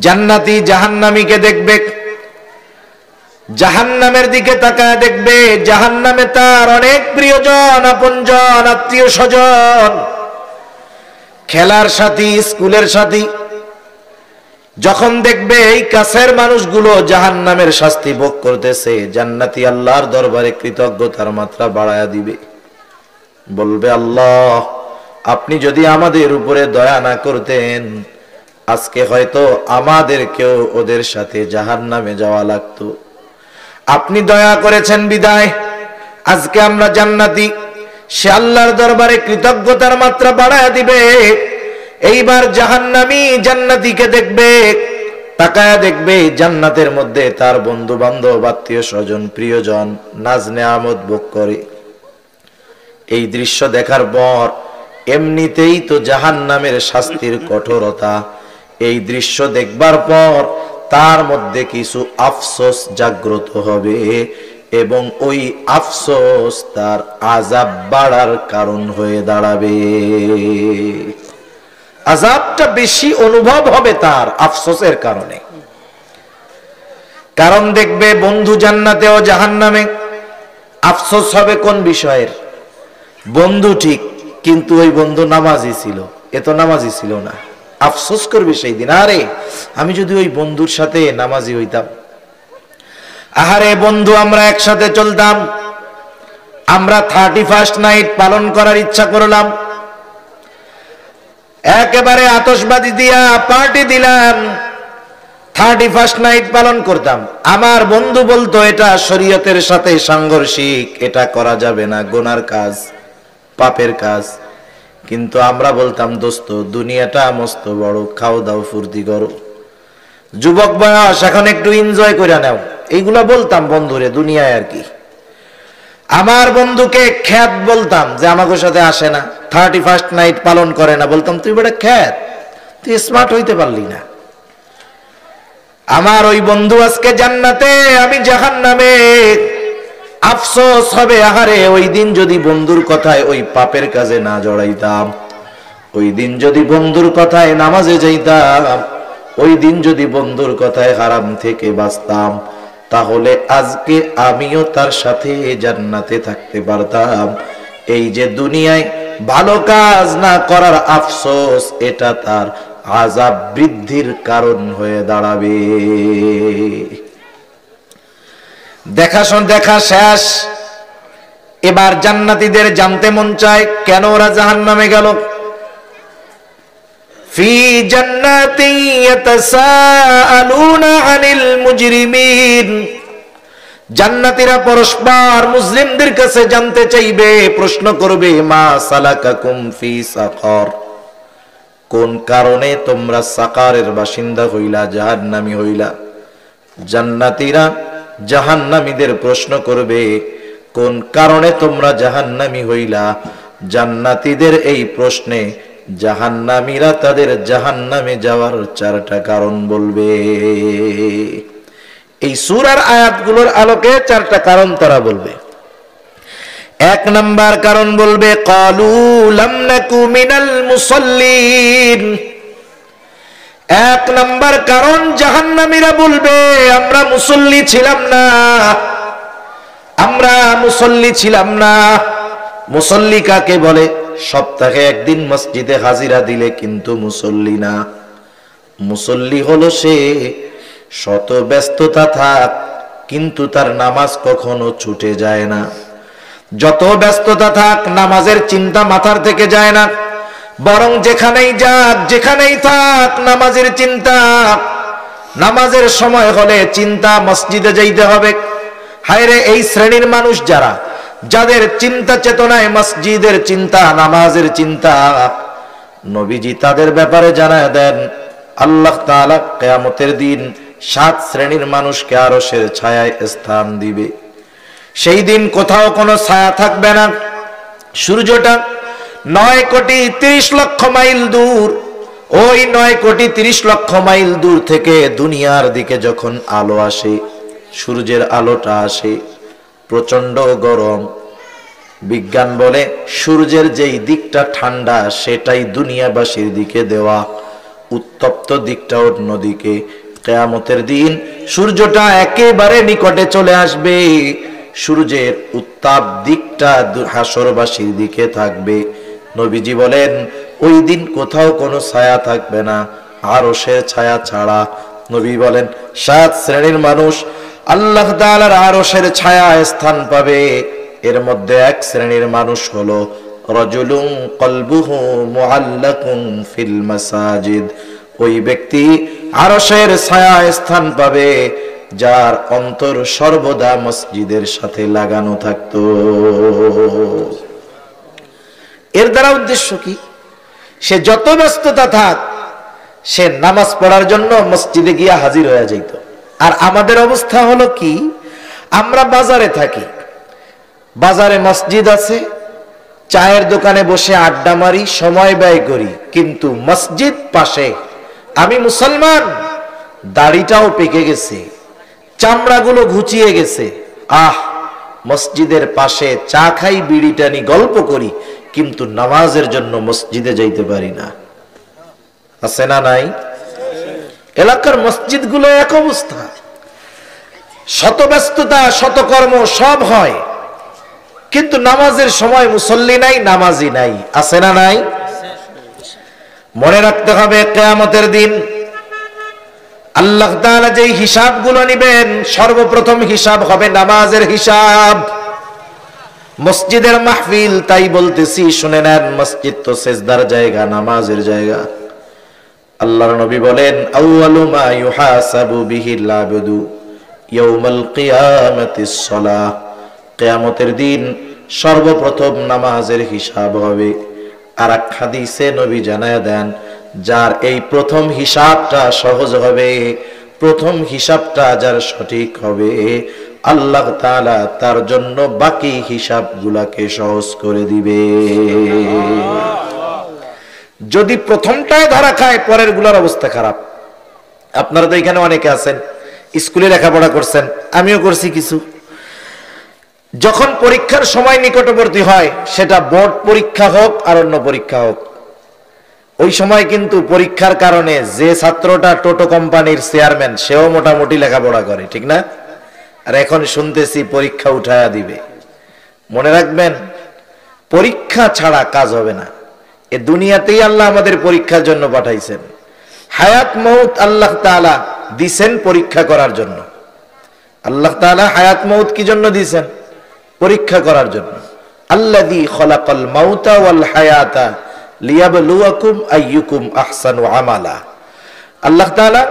Speaker 1: জান্নাতি জাহান্নামীকে দেখবে, জাহান্নামের দিকে তাকায় দেখবে, জাহান্নামে তার অনেক প্রিয়জন, আপনজন, আত্মীয় স্বজন, খেলার সাথী, স্কুলের সাথী। যখন দেখবে এই কাছের মানুষগুলো জাহান্নামের শাস্তি ভোগ করতেছে, জান্নাতি আল্লাহর দরবারে কৃতজ্ঞতার মাত্রা বাড়ায়া দিবে, বলবে, আল্লাহ আপনি যদি আমাদের উপরে দয়া না করতেন আজকে হয়তো আমাদেরকেও ওদের সাথে জাহান্নামে যাওয়া লাগতো। আপনি দয়া করেছেন বিদায় আজকে আমরা জান্নাতি। সে আল্লাহর দরবারে কৃতজ্ঞতার মাত্রা বাড়ায়া দিবে। এইবার জাহান্নামী জান্নাতীকে দেখবে, তাকায়া দেখবে জান্নাতের মধ্যে তার বন্ধু বান্ধব, আত্মীয় স্বজন, প্রিয়জন নাজ নেয়ামত ভোগ করে। এই দৃশ্য দেখার পর এমনিতেই তো জাহান্নামের শাস্তির কঠোরতা, এই দৃশ্য দেখবার পর তার মধ্যে কিছু আফসোস জাগ্রত হবে। এবং ওই আফসোস তার আযাব বাড়ার কারণ হয়ে দাঁড়াবে। আযাবটা বেশি অনুভব হবে তার আফসোসের কারণে। কারণ দেখবে বন্ধু জান্নাতে ও জাহান্নামে, আফসোস হবে কোন বিষয়ের? বন্ধু ঠিক, কিন্তু ওই বন্ধু নামাজি ছিল, এ তো নামাজি ছিল না। আফসোস করবে সেই দিন, আরে আমি যদি ওই বন্ধুর সাথে নামাজি হইতাম। আহারে বন্ধু, আমরা একসাথে চলতাম, আমরা 31st নাইট পালন করার ইচ্ছা করলাম, একেবারে আতশবাজি দিয়া পার্টি দিলাম, 31st নাইট পালন করতাম। আমার বন্ধু বলতো এটা শরীয়তের সাথে সাংঘর্ষিক, এটা করা যাবে না, গুনার কাজ, পাপের কাজ। কিন্তু আমরা বলতাম দোস্ত দুনিয়াটা মস্ত বড়, খাও দাও ফুর্তি করো, যুবক বয়স, এখন একটু এনজয় করে নাও, এইগুলা বলতাম বন্ধুরে দুনিয়ায় আর কি। আমার বন্ধুকে খ্যাত বলতাম যে আমাকে সাথে আসে না, 31st নাইট পালন করে না, বলতাম তুই বড় খ্যাত, তুই স্মার্ট হইতে পারলি না। আমার ওই বন্ধু আজকে জান্নাতে, আমি জাহান্নামে। আফসোস হবে, আহারে ওই দিন যদি বন্ধুর কথায় ওই পাপের কাজে না জড়াইতাম, ওই দিন যদি বন্ধুর কথায় নামাজে যাইতাম, ওই দিন যদি বন্ধুর কথায় হারাম থেকে বাঁচতাম, তাহলে আজকে আমিও তার সাথে জান্নাতে থাকতে পারতাম। এই যে দুনিয়ায় ভালো কাজ না করার আফসোস, এটা তার আযাব বৃদ্ধির কারণ হয়ে দাঁড়াবে। দেখা শেষ। এবার জান্নাতীদের জানতে মন চায় কেন ওরা জাহান্নামে গেল। ফি জান্নাতিন ইয়াতাসাআলুনা আনিল মুজরিমিন, জান্নাতীরা পরস্পর মুসলিমদের কাছে জানতে চাইবে, প্রশ্ন করবে, মা সালাকাকুম ফি সাকার, কোন কারণে তোমরা সাকারের বাসিন্দা হইলা, জাহান্নামী হইলা। জান্নাতীরা জাহান্নামীদের প্রশ্ন করবে, কোন কারণে তোমরা জাহান্নামী হইলা। জান্নাতীদের এই প্রশ্নে জাহান্নামীরা তাদের জাহান্নামে যাওয়ার 4টা কারণ বলবে। এই সূরার আয়াতগুলোর আলোকে 4টা কারণ তারা বলবে। 1 নাম্বার কারণ বলবে, ক্বালু লাম নাকু মিনাল মুসাল্লিন। 1 নাম্বার কারণ জাহান্নামীরা বলবে, আমরা মুসল্লি ছিলাম না, আমরা মুসল্লি ছিলাম না। মুসল্লি কাকে বলে? সপ্তাহে একদিন মসজিদে হাজিরা দিলে কিন্তু মুসল্লি না। মুসল্লি হলো সে শত ব্যস্ততা থাক কিন্তু তার নামাজ কখনো ছুটে যায় না। যত ব্যস্ততা থাক নামাজের চিন্তা মাথার থেকে যায় না, বরং যেখানেই যাক যেখানেই থাক নামাজের চিন্তা। নামাজের সময় হলে চিন্তা মসজিদে যাইতে হবে। হায়রে এই শ্রেণীর মানুষ যারা, যাদের চিন্তা চেতনায় মসজিদের চিন্তা, নামাজের চিন্তা, নবীজি তাদের ব্যাপারে জানায় দেন আল্লাহ তাআলা কিয়ামতের দিন 7 শ্রেণীর মানুষকে আরশের ছায়ায় স্থান দিবে। সেই দিন কোথাও কোনো ছায়া থাকবে না। সূর্যটা 9 কোটি 30 লক্ষ মাইল দূর, ওই 9 কোটি 30 লক্ষ মাইল দূর থেকে দুনিয়ার দিকে যখন আলো আসে, সূর্যের আলোটা আসে, প্রচন্ড গরম। বিজ্ঞান বলে সূর্যের যেই দিকটা ঠান্ডা সেটাই দুনিয়াবাসীর দিকে দেওয়া, উত্তপ্ত দিকটা অন্যদিকে। কিয়ামতের দিন সূর্যটা একেবারে নিকটে চলে আসবে, সূর্যের উত্তাপ দিকটা হাসরবাসীর দিকে থাকবে। নবীজি বলেন ওই দিন কোথাও কোনো ছায়া থাকবে না, আরশের ছায়া ছাড়া। নবী বলেন 7 শ্রেণীর মানুষ আল্লাহ তাআলার আরশের ছায়ায় স্থান পাবে। এর মধ্যে 1 শ্রেণীর মানুষ হলো রাজুলুন কলবুহু মুআল্লাকুন ফিল মাসাজিদ। ওই ব্যক্তি আরশের ছায়ায় স্থান পাবে যার অন্তর সর্বদা মসজিদের সাথে লাগানো থাকতো। এর দ্বারা উদ্দেশ্য কি? সে যত ব্যস্ততা থাক সে নামাজ পড়ার জন্য মসজিদে গিয়ে হাজির হয়ে যেত। আর আমাদের অবস্থা হলো কি, আমরা বাজারে থাকি, বাজারে মসজিদ আছে, চায়ের দোকানে বসে আড্ডা মারি, সময় ব্যয় করি, কিন্তু মসজিদ পাশে। আমি মুসলমান, দাড়িটাও পেকে গেছে, চামড়াগুলো ঘুচিয়ে গেছে, মসজিদের পাশে চা খাই, বিড়ি টানি, গল্প করি, কিন্তু নামাজের জন্য মসজিদে যাইতে পারি না। আছে না নাই? এলাকার মসজিদগুলো এক অবস্থা, শত ব্যস্ততা, শত কর্ম সব হয়, কিন্তু নামাজের সময় মুসল্লি নাই, নামাজি নাই। আছে না নাই? মনে রাখতে হবে কিয়ামতের দিন আল্লাহ তাআলা যে হিসাবগুলো নেবেন, সর্বপ্রথম হিসাব হবে নামাজের হিসাব। মসজিদের মাহফিল, তাই বলতেছি শুনে নেন, মসজিদ তো সিজদার জায়গা, নামাজের জায়গা। আল্লাহর নবী বলেন, আউয়ালু মা ইউহাসাবু বিহিল আবদু ইয়াউমাল কিয়ামাতিস সালাহ। কিয়ামতের দিন সর্বপ্রথম নামাজের হিসাব হবে। আর এক হাদিসে নবী জানায়া দেন, যার এই প্রথম হিসাবটা সহজ হবে, প্রথম হিসাবটা যার সঠিক হবে, আল্লাহ তাআলা তার জন্য বাকি হিসাবগুলোকে সহজ করে দিবে। যদি প্রথমটায় ধরা খায়, পরের গুলার অবস্থা খারাপ। আপনারা তো এখানে অনেকে আছেন, স্কুলে লেখাপড়া করছেন, আমিও করছি কিছু। যখন পরীক্ষার সময় নিকটবর্তী হয়, সেটা বোর্ড পরীক্ষা হোক আর অন্য পরীক্ষা হোক, ওই সময় কিন্তু পরীক্ষার কারণে যে ছাত্রটা টোটো কোম্পানির চেয়ারম্যান, সেও মোটামুটি লেখাপড়া করে, ঠিক না? আর এখন শুনতেছি পরীক্ষা উঠায়া দিবে। মনে রাখবেন, পরীক্ষা ছাড়া কাজ হবে না। এ দুনিয়াতেই আল্লাহ আমাদের পরীক্ষার জন্য পাঠাইছেন। হায়াত মউত আল্লাহ তাআলা দিছেন পরীক্ষা করার জন্য। আল্লাহ তাআলা হায়াত মউত কি জন্য দিছেন? পরীক্ষা করার জন্য। আল্লাযী খলাকাল মাউতা ওয়াল হায়াতা লিয়াবলুয়াকুম আইয়ুকুম আহসানু আমালা। আল্লাহ তাআলা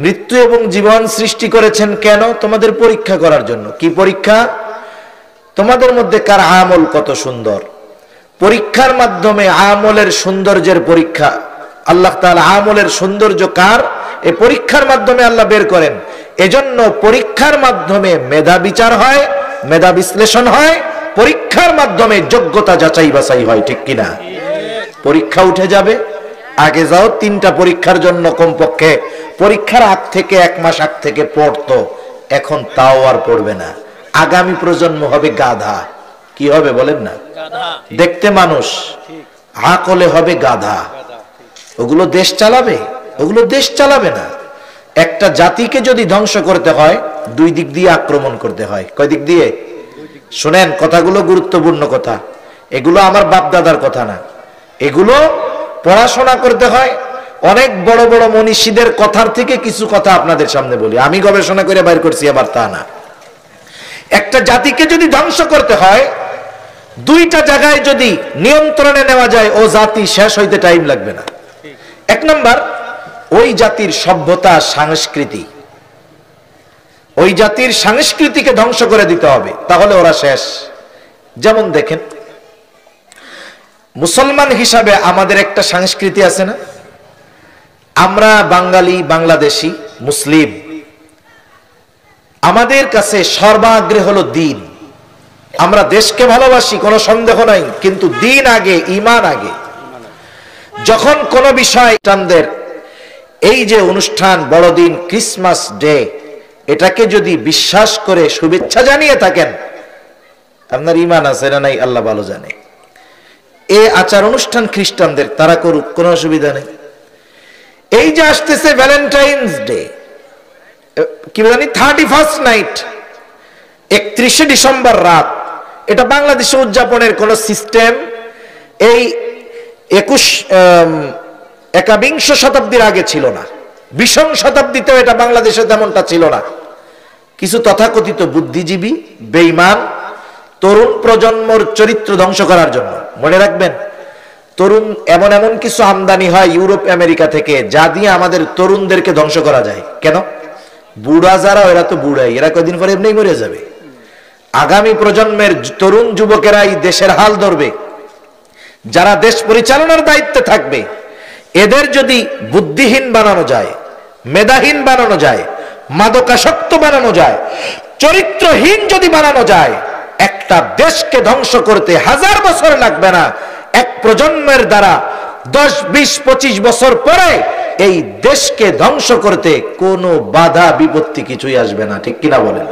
Speaker 1: মৃত্যু এবং জীবন সৃষ্টি করেছেন কেন? তোমাদের পরীক্ষা করার জন্য। কি পরীক্ষা? তোমাদের মধ্যে কার আমল কত সুন্দর। পরীক্ষার মাধ্যমে আমলের সৌন্দর্যের পরীক্ষা। আল্লাহ তাআলা আমলের সৌন্দর্য কার, এই পরীক্ষার মাধ্যমে আল্লাহ বের করেন। এজন্য পরীক্ষার মাধ্যমে মেধা বিচার হয়, মেধা বিশ্লেষণ হয়, পরীক্ষার মাধ্যমে যোগ্যতা যাচাই বাছাই হয়, ঠিক কিনা? পরীক্ষা উঠে যাবে, আগে যাও 3টা পরীক্ষার জন্য কমপক্ষে পরীক্ষার আগ থেকে 1 মাস আগ থেকে পড়তো, এখন তাও আর পড়বে না। আগামী প্রজন্ম হবে গাধা। কি হবে বলেন না? দেখতে মানুষ, আকলে হবে গাধা। ওগুলো দেশ চালাবে? ওগুলো দেশ চালাবে না। একটা জাতিকে যদি ধ্বংস করতে হয়, 2 দিক দিয়ে আক্রমণ করতে হয়। কয় দিক দিয়ে? শুনেন, কথাগুলো গুরুত্বপূর্ণ কথা। এগুলো আমার বাপ দাদার কথা না, এগুলো পড়াশোনা করতে হয়। অনেক বড় বড় মনীষীদের কথার থেকে কিছু কথা আপনাদের সামনে বলি, আমি গবেষণা করে বাইর করছি, আবার তা না। একটা জাতিকে যদি ধ্বংস করতে হয়, 2টা জায়গায় যদি নিয়ন্ত্রণে নেওয়া যায়, ও জাতি শেষ হইতে টাইম লাগবে না। 1 নাম্বার, ওই জাতির সভ্যতা, সংস্কৃতি। ওই জাতির সংস্কৃতিকে ধ্বংস করে দিতে হবে, তাহলে ওরা শেষ। যেমন দেখেন, মুসলমান হিসাবে আমাদের একটা সংস্কৃতি আছে না? আমরা বাঙালি, বাংলাদেশি, মুসলিম, আমাদের কাছে সর্বাগ্রে হলো দিন। আমরা দেশকে ভালোবাসি, কোনো সন্দেহ নাই, কিন্তু দিন আগে, ঈমান আগে। যখন কোনো বিষয় টানদের, এই যে অনুষ্ঠান, বড়দিন, ক্রিসমাস ডে, এটাকে যদি বিশ্বাস করে শুভেচ্ছা জানিয়ে থাকেন, আপনার ঈমান আছে না নাই আল্লাহ ভালো জানে। এই আচার অনুষ্ঠান খ্রিস্টানদের, তারা করুক, কোনো অসুবিধা নেই। এই যে আসতেছে ভ্যালেন্টাইন্স ডে, কি জানি 31st নাইট, 31শে ডিসেম্বর রাত, এটা বাংলাদেশে উদযাপনের কোন সিস্টেম এই 21শ শতাব্দীর আগে ছিল না। 20ম শতাব্দীতেও এটা বাংলাদেশে তেমনটা ছিল না। কিছু তথাকথিত বুদ্ধিজীবী, বেঈমান, তরুণ প্রজন্মর চরিত্র ধ্বংস করার জন্য। মনে রাখবেন, তরুণ এমন এমন কিছু আমদানি হয় ইউরোপ আমেরিকা থেকে, যা দিয়ে আমাদের তরুণদেরকে ধ্বংস করা যায়। কেন? বুড়া যারা, এরা তো বুড়াই, এরা কয়দিন পরে এমনি মরে যাবে। আগামী প্রজন্মের তরুণ যুবকেরাই দেশের হাল ধরবে, যারা দেশ পরিচালনার দায়িত্বে থাকবে। এদের যদি বুদ্ধিহীন বানানো যায়, মেধাহীন বানানো যায়, মাদকাসক্ত বানানো যায়, চরিত্রহীন যদি বানানো যায়, একটা দেশকে ধ্বংস করতে 1000 বছর লাগবে না। এক প্রজন্মের দ্বারা 10, 20, 25 বছর পরে এই দেশকে ধ্বংস করতে কোনো বাধা বিপত্তি কিছুই আসবে না, ঠিক কিনা বলেন?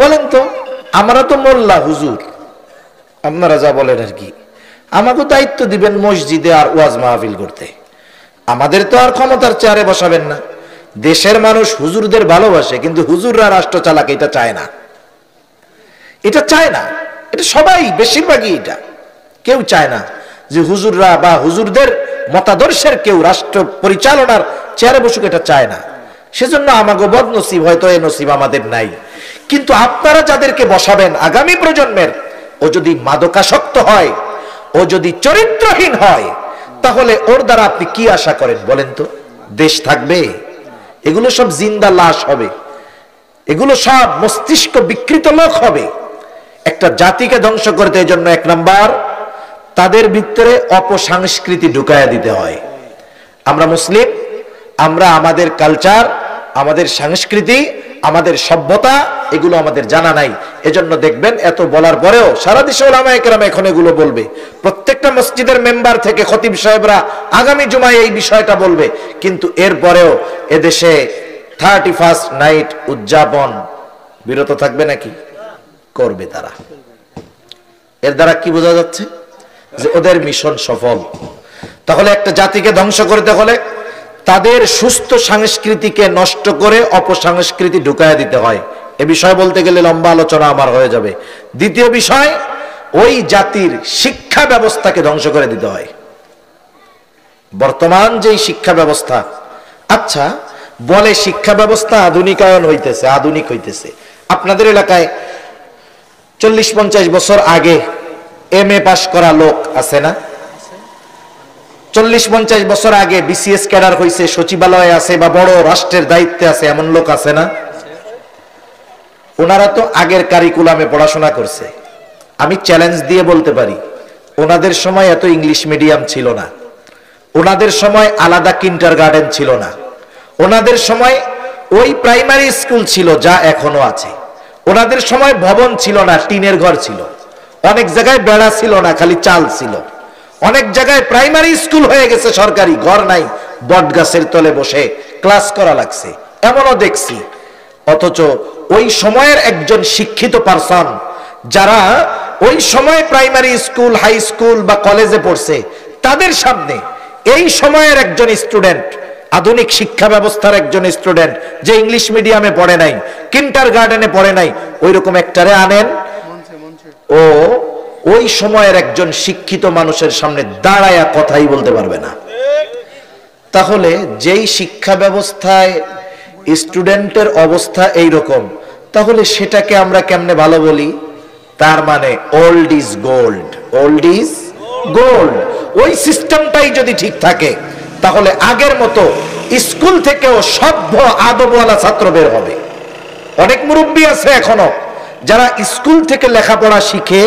Speaker 1: বলেন তো। আমরা তো মোল্লা হুজুর, আপনারা যা বলেন আর কি, আমাকে দায়িত্ব দিবেন মসজিদে আর ওয়াজ মাহফিল করতে, আমাদের তো আর ক্ষমতার চেয়ারে বসাবেন না। দেশের মানুষ হুজুরদের ভালোবাসে, কিন্তু হুজুররা রাষ্ট্র চালাক এটা চায় না, এটা চায় না। এটা সবাই বেশিরভাগই এটা কেউ চায় না যে হুজুররা বা হুজুরদের মতাদর্শের কেউ রাষ্ট্র পরিচালনার চেয়ারে বসুক, এটা চায় না। সেজন্য আমাকে বদনসিব, হয়তো এই নসিব আমাদের নাই। কিন্তু আপনারা যাদেরকে বসাবেন আগামী প্রজন্মের, ও যদি মাদকাসক্ত হয়, ও যদি চরিত্রহীন হয়, তাহলে ওর দ্বারা আপনি কি আশা করেন বলেন তো? দেশ থাকবে? এগুলো সব জিন্দা লাশ হবে, এগুলো সব মস্তিষ্ক বিকৃত লোক হবে। একটা জাতিকে ধ্বংস করতে এই জন্য 1 নাম্বার তাদের ভিতরে অপসংস্কৃতি ঢুকায়া দিতে হয়। আমরা মুসলিম, আমরা আমাদের কালচার, আমাদের সংস্কৃতি, আমাদের সভ্যতা এগুলো আমাদের জানা নাই। এজন্য দেখবেন এত বলার পরেও সারা দেশে ওলামায়ে কেরাম এখন এগুলো বলবে, প্রত্যেকটা মসজিদের মেম্বার থেকে খতিব সাহেবরা আগামী জুমায় এই বিষয়টা বলবে। কিন্তু এরপরেও এদেশে 31st নাইট উদযাপন বিরত থাকবে নাকি? করবে তারা। এর দ্বারা কি বোঝা যাচ্ছে? যে ওদের মিশন সফল। তাহলে একটা জাতিকে ধ্বংস করতে হলে তাদের সুস্থ সংস্কৃতিকে নষ্ট করে অপসংস্কৃতি ঢুকায় দিতে হয়। এ বিষয় বলতে গেলে লম্বা আলোচনা আমার হয়ে যাবে। দ্বিতীয় বিষয়, ওই জাতির শিক্ষা ব্যবস্থাকে ধ্বংস করে দিতে হয়। বর্তমান যেই শিক্ষা ব্যবস্থা, আচ্ছা বলে শিক্ষা ব্যবস্থা আধুনিকায়ন হইতেছে, আধুনিক হইতেছে। আপনাদের এলাকায় 40-50 বছর আগে MA পাশ করা লোক আছে না? 40-50 বছর আগে BCS ক্যাডার হইছে, সচিবালয়ে আছে বা বড় রাষ্ট্রের দায়িত্বে আছে, এমন লোক আছে না? ওনারা তো আগের কারিকুলামে পড়াশোনা করছে। আমি চ্যালেঞ্জ দিয়ে বলতে পারি, ওনাদের সময় এত ইংলিশ মিডিয়াম ছিল না, ওনাদের সময় আলাদা কিন্ডারগার্টেন ছিল না, ওনাদের সময় ওই প্রাইমারি স্কুল ছিল যা এখনো আছে, ওনাদের সময় ভবন ছিল না, টিনের ঘর ছিল, অনেক জায়গায় বেড়া ছিল না, খালি চাল ছিল, অনেক জায়গায় প্রাইমারি স্কুল হয়ে গেছে সরকারি, ঘর নাই, বট গাছের তলে বসে ক্লাস করা লাগছে, এমনও দেখছি। অথচ ওই সময়ের একজন শিক্ষিত পারসন যারা ওই সময় প্রাইমারি স্কুল, হাই স্কুল বা কলেজে পড়ছে, তাদের সামনে এই সময়ের একজন স্টুডেন্ট, আধুনিক শিক্ষা ব্যবস্থার একজন স্টুডেন্ট যে ইংলিশ মিডিয়ামে পড়ে নাই, কিন্ডারগার্টেনে পড়ে নাই, ওই রকম একটারে আনেন, ও ওই সময়ের একজন শিক্ষিত মানুষের সামনে দাঁড়ায়া কথাই বলতে পারবে না। তাহলে যেই শিক্ষা ব্যবস্থায় স্টুডেন্টের অবস্থা এই রকম, তাহলে সেটাকে আমরা কেমনে ভালো বলি? তার মানে old is gold, old is gold. ওই সিস্টেমটাই যদি ঠিক থাকে, তাহলে আগের মতো স্কুল থেকেও সভ্য আদবওয়ালা ছাত্র বের হবে। অনেক মুরব্বী আছে এখনো যারা স্কুল থেকে লেখাপড়া শিখে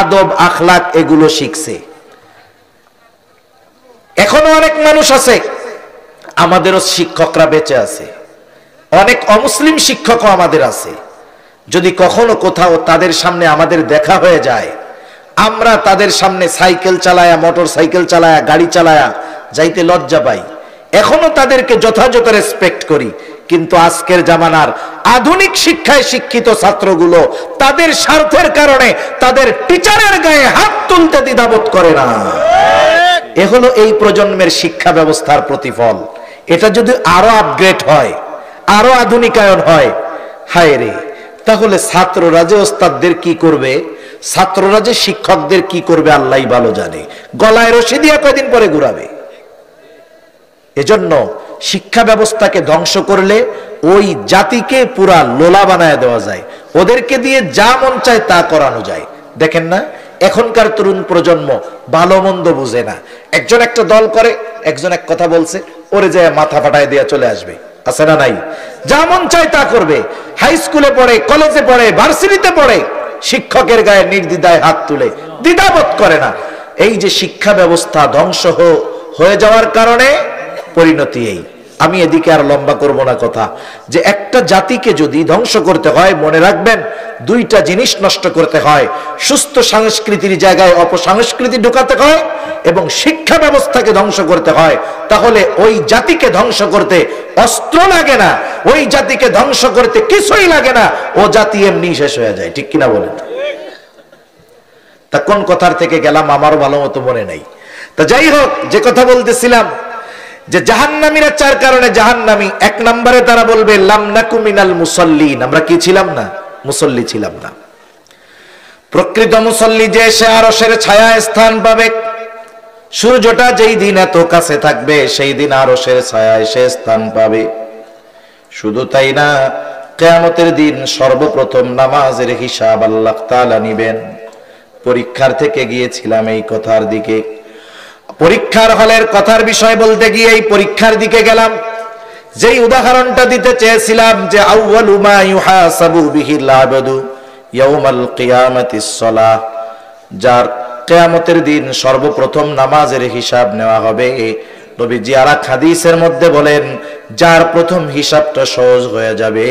Speaker 1: আদব আখলাক এগুলো শিখছে। এখনো অনেক মানুষ আছে, আমাদেরও শিক্ষকরা বেঁচে আছে, অনেক অমুসলিম শিক্ষকও আমাদের আছে। যদি কখনো কোথাও তাদের সামনে আমাদের দেখা হয়ে যায়, আমরা তাদের সামনে সাইকেল চালায়া, মোটর সাইকেল চালায়া, গাড়ি চালায়া যাইতে লজ্জা পাই। এখনো তাদেরকে যথাযথ রেসপেক্ট করি, কিন্তু আজকের জামানার আধুনিক শিক্ষায় শিক্ষিত ছাত্রগুলো তাদের স্বার্থের কারণে তাদের টিচারের গায়ে হাত তুলতে দ্বিধাবোধ করে না। এ হলো এই প্রজন্মের শিক্ষা ব্যবস্থার প্রতিফল। এটা যদি আরো আপগ্রেড হয়, আরো আধুনিকায়ন হয়, হায় রে, তাহলে ছাত্ররা যে ওস্তাদদের কি করবে, ছাত্ররা যে শিক্ষকদের কি করবে আল্লাহই ভালো জানে। গলায় রশি দিয়া কয়দিন পরে ঘুরাবে। এজন্য শিক্ষা ব্যবস্থাকে ধ্বংস করলে ওই জাতিকে পুরা লোলা বানায় দেওয়া যায়, ওদেরকে দিয়ে যা মন চায় তা করানো যায়। দেখেন না, এখনকার তরুণ প্রজন্ম ভালো মন্দ বুঝে না। একজন একটা দল করে, একজন এক কথা বলছে, ওরে যায় মাথা ফাটায় দিয়ে চলে আসবে, আছে না নাই? যা মন চায় তা করবে। হাই স্কুলে পড়ে, কলেজে পড়ে, ভার্সিটিতে পড়ে, শিক্ষকের গায়ে নির্দ্বিধায় হাত তুলে, দ্বিধাবোধ করে না। এই যে শিক্ষা ব্যবস্থা ধ্বংস হয়ে যাওয়ার কারণে পরিণতি এই। আমি এদিকে আর লম্বা করব না কথা, যে একটা জাতিকে যদি ধ্বংস করতে হয় মনে রাখবেন দুইটা জিনিস নষ্ট করতে হয়, সুস্থ সংস্কৃতির জায়গায় অপসংস্কৃতি ঢুকাতে হয় এবং শিক্ষা ব্যবস্থাকে ধ্বংস করতে হয়। তাহলে ওই জাতিকে ধ্বংস করতে অস্ত্র লাগে না, ওই জাতিকে ধ্বংস করতে কিছুই লাগে না, ও জাতি এমনি শেষ হয়ে যায়। ঠিক কিনা বলেন? তা কোন কথার থেকে গেলাম আমারও ভালো মতো মনে নাই। তা যাই হোক, যে কথা বলতেছিলাম যে জাহান্নামীরা 4 কারণে জাহান্নামী। 1 নম্বরে তারা বলবে লাম নাকু মিনাল মুসাল্লিন, আমরা কি ছিলাম না? মুসল্লি ছিলাম না। প্রকৃত মুসল্লি যে সে আরশের ছায়ায় স্থান পাবে। সূর্যটা যেই দিন এত কাছে থাকবে সেই দিন আরশের ছায়ায় সে স্থান পাবে। শুধু তাই না, কিয়ামতের দিন সর্বপ্রথম নামাজের হিসাব আল্লাহ তাআলা নিবেন। পরীক্ষার থেকে গিয়েছিলাম এই কথার দিকে, পরীক্ষার হলের কথার বিষয় বলতে গিয়ে এই পরীক্ষার দিকে গেলাম। যেই উদাহরণটা দিতে চেয়েছিলাম যে আউয়ালু মা ইউহাসাবু বিহিল আবদু ইয়াউমাল কিয়ামাতিস সালাহ, যার কিয়ামতের দিন সর্বপ্রথম নামাজের হিসাব নেওয়া হবে। নবীজি আরেক হাদিসের মধ্যে বলেন যার প্রথম হিসাবটা সহজ হয়ে যাবে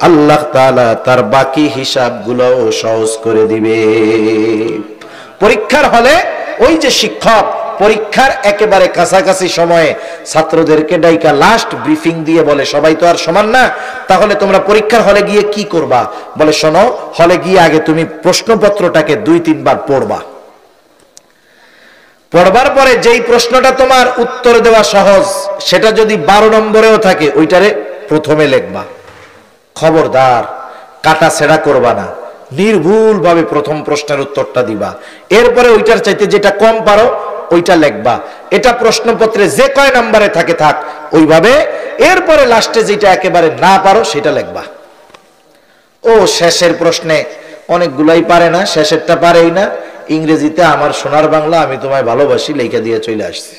Speaker 1: আল্লাহ তাআলা তার বাকি হিসাবগুলোও সহজ করে দিবে। পরীক্ষার হলে ওই যে শিক্ষক পরীক্ষার একেবারে কাছাকাছি সময়ে ছাত্রদেরকে ডাইকা লাস্ট ব্রিফিং দিয়ে বলে সবাই তো আর সমান না, তাহলে তোমরা পরীক্ষার হলে গিয়ে কি করবা? বলে শোনো, হলে গিয়ে আগে তুমি প্রশ্নপত্রটাকে 2-3 বার পড়বা। পড়বার পরে যেই প্রশ্নটা তোমার উত্তর দেওয়া সহজ, সেটা যদি 12 নম্বরেও থাকে ওইটারে প্রথমে লিখবা। খবরদার কাটা ছেঁড়া করবা না, নির্ভুল ভাবে প্রথম প্রশ্নের উত্তরটা দিবা। এরপরে ওইটার চাইতে যেটা কম পারো ওইটা লিখবা। এটা প্রশ্নপত্রে যে কয় নম্বরে থাকে থাক ওইভাবে। এরপরে লাস্টে যেটা একেবারে না পারো সেটা লিখবা। ও শেষের প্রশ্নে অনেকগুলাই পারে না, শেষেরটা পারেই না। ইংরেজিতে আমার সোনার বাংলা আমি তোমায় ভালোবাসি লেখা দিয়ে চলে আসছে।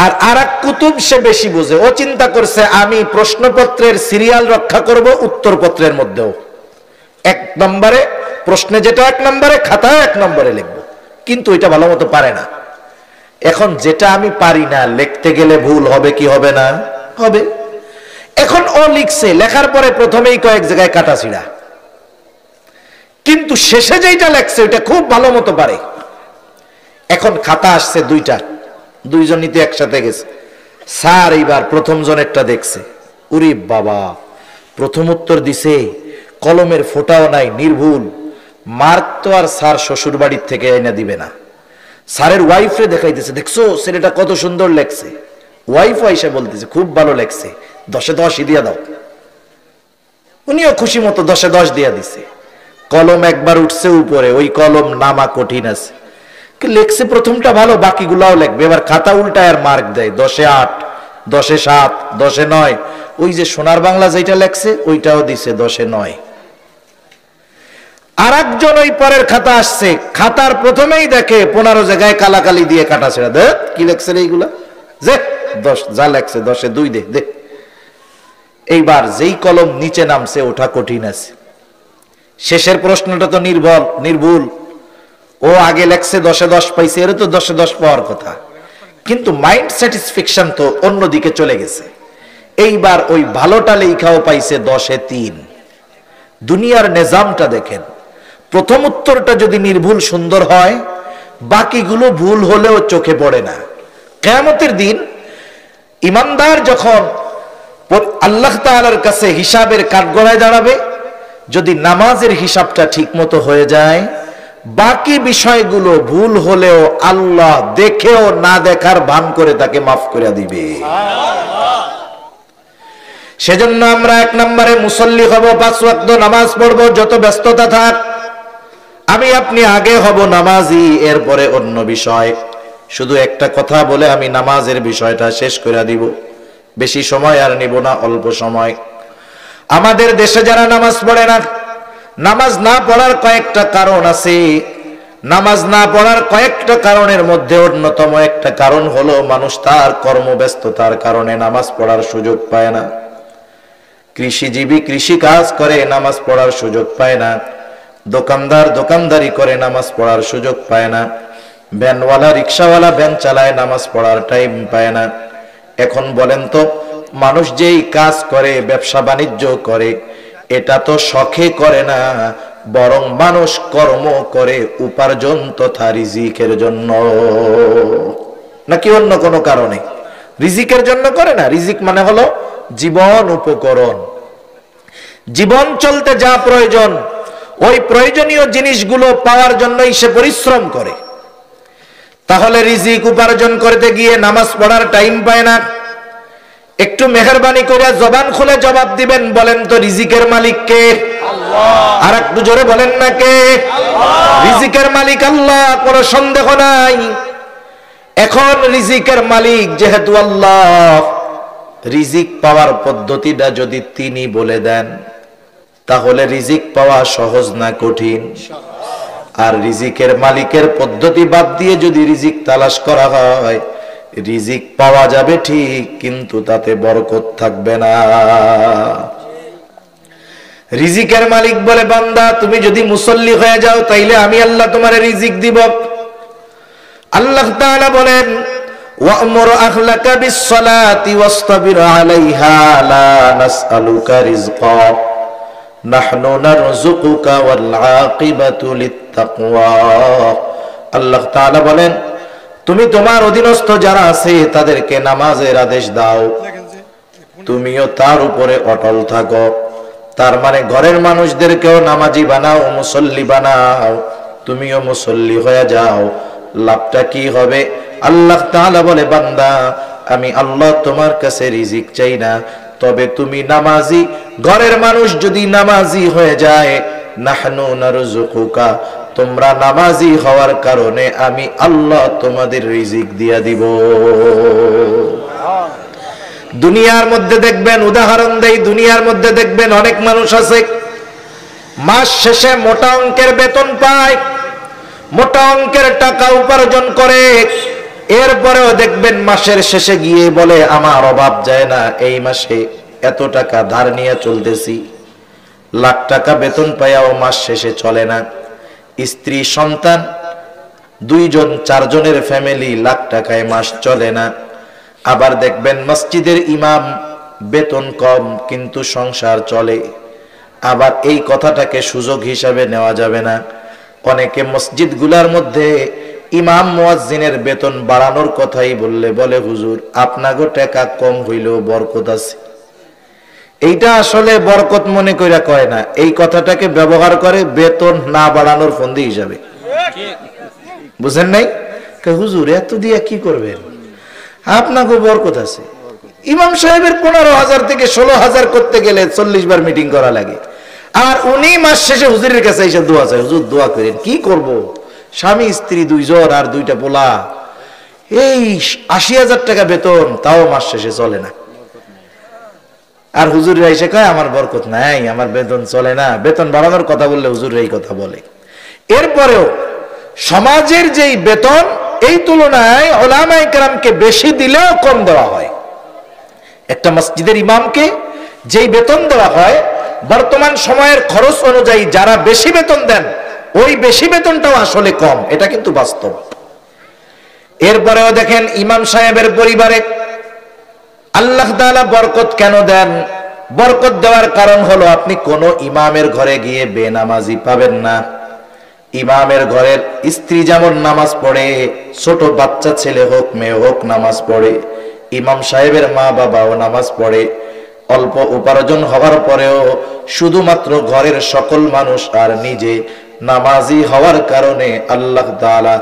Speaker 1: আর আরেক কুতুব সে বেশি বোঝে, ও চিন্তা করছে আমি প্রশ্নপত্রের সিরিয়াল রক্ষা করব উত্তরপত্রের মধ্যেও। 1 নম্বরে প্রশ্নে যেটা 1 নম্বরে খাতায় 1 নম্বরে লিখবো, কিন্তু এটা ভালো মতো পারে না। এখন যেটা আমি পারি না লিখতে গেলে ভুল হবে কি হবে না? হবে। এখন ও লিখছে, লেখার পরে প্রথমেই কয়েক জায়গায় কাটা ছিড়া, কিন্তু শেষে যেটা লেখছে ওইটা খুব ভালো মতো পারে। এখন খাতা আসছে 2টা, 2 জন নিতে একসাথে গেছে। স্যার এইবার প্রথম জনেরটা দেখছে, উরি বাবা প্রথম উত্তর দিছে, কলমের ফোঁটাও নাই, নির্ভুল। মার্ক তো আর স্যার শ্বশুর বাড়ির থেকে এনে দিবে না। স্যারের ওয়াইফরে দেখাইতেছে, দেখছো ছেলেটা কত সুন্দর লেখছে। ওয়াইফ এসে বলতেছে খুব ভালো লেখছে, 10-এ 10 দিয়া দাও। উনিও খুশি মতো 10-এ 10 দিয়া দিছে। কলম একবার উঠছে উপরে, ওই কলম নামা কঠিন আছে, লেখছে প্রথমটা ভালো, বাকিগুলাও লেখবে। এবার খাতা উল্টায় আর মার্ক দেয়, 10-এ 8, 10-এ 7, 10-এ 9। ওই যে সোনার বাংলা যেটা লেখছে ওইটাও দিছে 10-এ 9। আর একজন ওই পরের খাতা আসছে, খাতার প্রথমেই দেখে 15 জায়গায় কালাকালি দিয়ে কাটা ছেড়া। দেখ কি লেখছে এইগুলা, যে 10 যা লেখছে 10-এ 2 দে দেখ। এইবার যেই কলম নিচে নামছে ওঠা কঠিন আছে। শেষের প্রশ্নটা তো নির্ভুল। ও আগে লেখছে 10-এ 10 পাইছে, এর তো 10-এ 10 পাওয়ার কথা, কিন্তু মাইন্ড স্যাটিসফ্যাকশন তো অন্যদিকে চলে গেছে। এইবার ওই ভালোটা লেখাও পাইছে 10-এ 3। দুনিয়ার নিজামটা দেখেন, প্রথম উত্তরটা যদি নির্ভুল সুন্দর হয় বাকিগুলো ভুল হলেও চোখে পড়ে না। কিয়ামতের দিন ইমানদার যখন আল্লাহ তাআলার কাছে হিসাবের কাঠগড়ায় দাঁড়াবে, যদি নামাজের হিসাবটা ঠিক মতো হয়ে যায় বাকি বিষয়গুলো ভুল হলেও আল্লাহ দেখেও না দেখার ভান করে তাকে মাফ করে দিবে। সেজন্য আমরা 1 নম্বরে মুসল্লি হব, 5 ওয়াক্ত নামাজ পড়বো, যত ব্যস্ততা থাক আমি আপনি আগে হব নামাজি, এরপরে অন্য বিষয়। শুধু একটা কথা বলে আমি নামাজের বিষয়টা শেষ করে দিব, বেশি সময় আর নিব না, অল্প সময়। আমাদের দেশে যারা নামাজ পড়ে না, নামাজ না পড়ার কয়েকটা কারণ আছে। নামাজ না পড়ার কয়েকটা কারণের মধ্যে অন্যতম একটা কারণ হলো মানুষ তার কর্মব্যস্ততার কারণে নামাজ পড়ার সুযোগ পায় না। কৃষিজীবী কৃষি কাজ করে নামাজ পড়ার সুযোগ পায় না, দোকানদার দোকানদারি করে নামাজ পড়ার সুযোগ পায় না, ভ্যানওয়ালা রিক্সাওয়ালা ভ্যান চালায় নামাজ পড়ার টাইম পায় না। এখন বলেন তো, মানুষ যেই কাজ করে, ব্যবসা বাণিজ্য করে, এটা তো শখে করে না, বরং মানুষ কর্ম করে উপার্জন তথা রিজিকের জন্য, নাকি অন্য কোনো কারণে? রিজিকের জন্য করে না। রিজিক মানে হলো জীবন উপকরণ। জীবন চলতে যা প্রয়োজন, ওই প্রয়োজনীয় জিনিসগুলো পাওয়ার জন্যই সে পরিশ্রম করে। তাহলে রিজিক উপার্জন করতে গিয়ে নামাজ পড়ার টাইম পায় না। একটু মেহেরবানি করে জবান খুলে জবাব দিবেন, বলেন তো রিজিকের মালিক কে? আল্লাহ। আর একটু জোরে বলেন না কে? আল্লাহ। রিজিকের মালিক আল্লাহ, কোনো সন্দেহ নাই। এখন রিজিকের মালিক যেহেতু আল্লাহ, রিজিক পাওয়ার পদ্ধতিটা যদি তিনি বলে দেন, তাহলে রিজিক পাওয়া সহজ না কঠিন? আর রিজিকের মালিকের পদ্ধতি বাদ দিয়ে যদি রিজিক তালাশ করা হয়, রিজিক পাওয়া যাবে ঠিক, কিন্তু তাতে বরকত থাকবে না। রিজিকের মালিক বলে, বান্দা তুমি যদি মুসল্লি হয়ে যাও, তাইলে আমি আল্লাহ তোমারে রিজিক দিব। আল্লাহ তাআলা বলেন, ওয়া'মুর আহলাকা বিস-সালাতি ওয়াসতাবির আলাইহা লা নাসআলুকা রিজকা নাহনু নারযুকুকা ওয়াল আকিবাতু লিত-তাকওয়া। আল্লাহ তাআলা বলেন, তুমি তোমার অধীনস্থ যারা আছে তাদেরকে নামাজের আদেশ দাও, তুমিও তার উপরে অটল থাকো। তার মানে ঘরের মানুষদেরকেও নামাজি বানাও, মুসল্লি বানাও, তুমিও মুসল্লি হয়ে যাও। লাভটা কি হবে? আল্লাহ তাআলা বলে, বান্দা আমি আল্লাহ তোমার কাছে রিজিক চাই না, তবে তুমি নামাজি, ঘরের মানুষ যদি নামাজি হয়ে যায়, নাহনু নারযুকুকা, তোমরা নামাজি হওয়ার কারণে আমি আল্লাহ তোমাদের রিজিক দিয়া দিব। দুনিয়ার মধ্যে দেখবেন, উদাহরণ দেই, দুনিয়ার মধ্যে দেখবেন অনেক মানুষ আছে মাস শেষে মোটা অঙ্কের বেতন পায়, মোটা অঙ্কের টাকা উপার্জন করে, এরপরেও দেখবেন মাসের শেষে গিয়ে বলে আমার অভাব যায় না, এই মাসে এত টাকা ধার নিয়ে চলতেছি। লাখ টাকা বেতন পাইয়াও মাস শেষে চলে না। স্ত্রী সন্তান 2 জন 4 জনের ফ্যামিলি, লাখ টাকায় মাস চলে না। আবার দেখবেন মসজিদের ইমাম, বেতন কম কিন্তু সংসার চলে। আবার এই কথাটাকে সুযোগ হিসাবে নেওয়া যাবে না। অনেকে মসজিদগুলোর মধ্যে ইমাম মুয়াজ্জিনের বেতন বাড়ানোর কথাই বললে বলে, হুজুর আপনাগো টাকা কম হইলেও বরকত আছে। এইটা আসলে বরকত মনে কইরা কয় না, এই কথাটাকে ব্যবহার করে বেতন না বাড়ানোর ফন্দি হিসাবে। বুঝেন নাই? হুজুর এত দিয়ে কি করবেন, আপনাকে বরকত আছে। ইমাম সাহেবের 15,000 থেকে 16,000 করতে গেলে 40 বার মিটিং করা লাগে, আর উনি মাস শেষে হুজুরের কাছে এসে দোয়া চায়, হুজুর দোয়া করেন। কি করব, স্বামী স্ত্রী 2 জন আর 2টা পোলা, এই 80,000 টাকা বেতন, তাও মাস শেষে চলে না। আর হুজুররা এসে কয় আমার বরকত নাই, আমার বেতন চলে না। বেতন বাড়ানোর কথা বললে হুজুররা এই কথা বলে। এরপরেও সমাজের যেই বেতন, এই তুলনায় উলামায়ে কেরামকে বেশি দিলেও কম দেওয়া হয়। একটা মসজিদের ইমামকে যেই বেতন দেওয়া হয়, বর্তমান সময়ের খরচ অনুযায়ী যারা বেশি বেতন দেন, ওই বেশি বেতনটাও আসলে কম, এটা কিন্তু বাস্তব। এরপরেও দেখেন ইমাম সাহেবের পরিবারে আল্লাহ তাআলা বরকত কেন দেন? বরকত দেওয়ার কারণ হলো, আপনি কোন ইমামের ঘরে গিয়ে বেনামাজি পাবেন না। ইমামের ঘরের স্ত্রী যেমন নামাজ পড়ে, ছোট বাচ্চা ছেলে হোক মেয়ে হোক নামাজ পড়ে, ইমাম সাহেবের মা বাবাও নামাজ পড়ে। অল্প উপার্জন হওয়ার পরেও শুধুমাত্র ঘরের সকল মানুষ আর নিজে নামাজি হওয়ার কারণে আল্লাহ তাআলা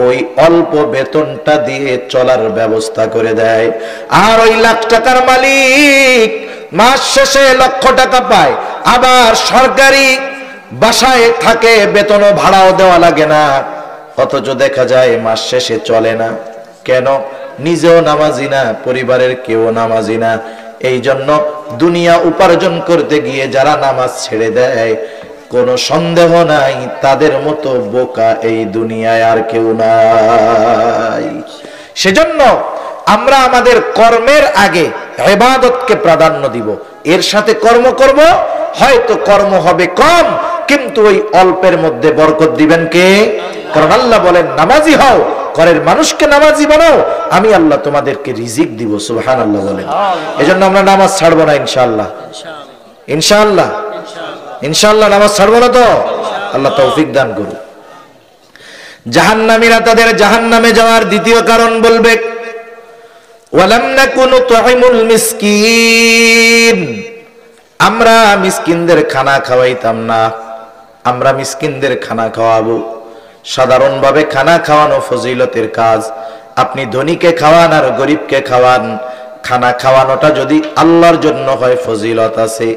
Speaker 1: ওই অল্প বেতনটা দিয়ে চলার ব্যবস্থা করে দেয়। আর ওই লাখ টাকার মালিক মাস শেষে লক্ষ টাকা পায়, আবার সরকারি বাসায় থাকে, বেতনও ভাড়াও দেওয়া লাগে না, অথচ দেখা যায় মাস শেষে চলে না। কেন? নিজেও নামাজি না, পরিবারের কেউ নামাজি না। এই জন্য দুনিয়া উপার্জন করতে গিয়ে যারা নামাজ ছেড়ে দেয়, কোনো সন্দেহ নাই তাদের মতো বোকা এই দুনিয়ায় আর কেউ নাই। সেজন্য আমরা আমাদের কর্মের আগে ইবাদতকে প্রাধান্য দিব, এর সাথে কর্ম করব। হয়তো কর্ম হবে কম, কিন্তু ওই অল্পের মধ্যে বরকত দিবেন কে? কারণ আল্লাহ বলেন নামাজি হও, ঘরের মানুষকে নামাজি বানাও, আমি আল্লাহ তোমাদেরকে রিজিক দিব। সুবহানাল্লাহ বলেন। এজন্য আমরা নামাজ ছাড়বো না ইনশাআল্লাহ, ইনশাআল্লাহ, ইনশাআল্লাহ নামাজ ছাড়বো না তো। আল্লাহ তৌফিক দান করুন। জাহান্নামীরা তাদের জাহান্নামে যাওয়ার দ্বিতীয় কারণ বলবে, ওয়ালাম নাকুনু তুইমুল মিসকিন, আমরা মিসকিনদের খানা খাওয়াইতাম না, আমরা মিসকিনদের খানা খাওয়াবো। সাধারণভাবে খানা খাওয়ানো ফজিলতের কাজ, আপনি ধনীকে খাওয়ান আর গরিবকে খাওয়ান, খানা খাওয়ানোটা যদি আল্লাহর জন্য হয় ফজিলত আছে।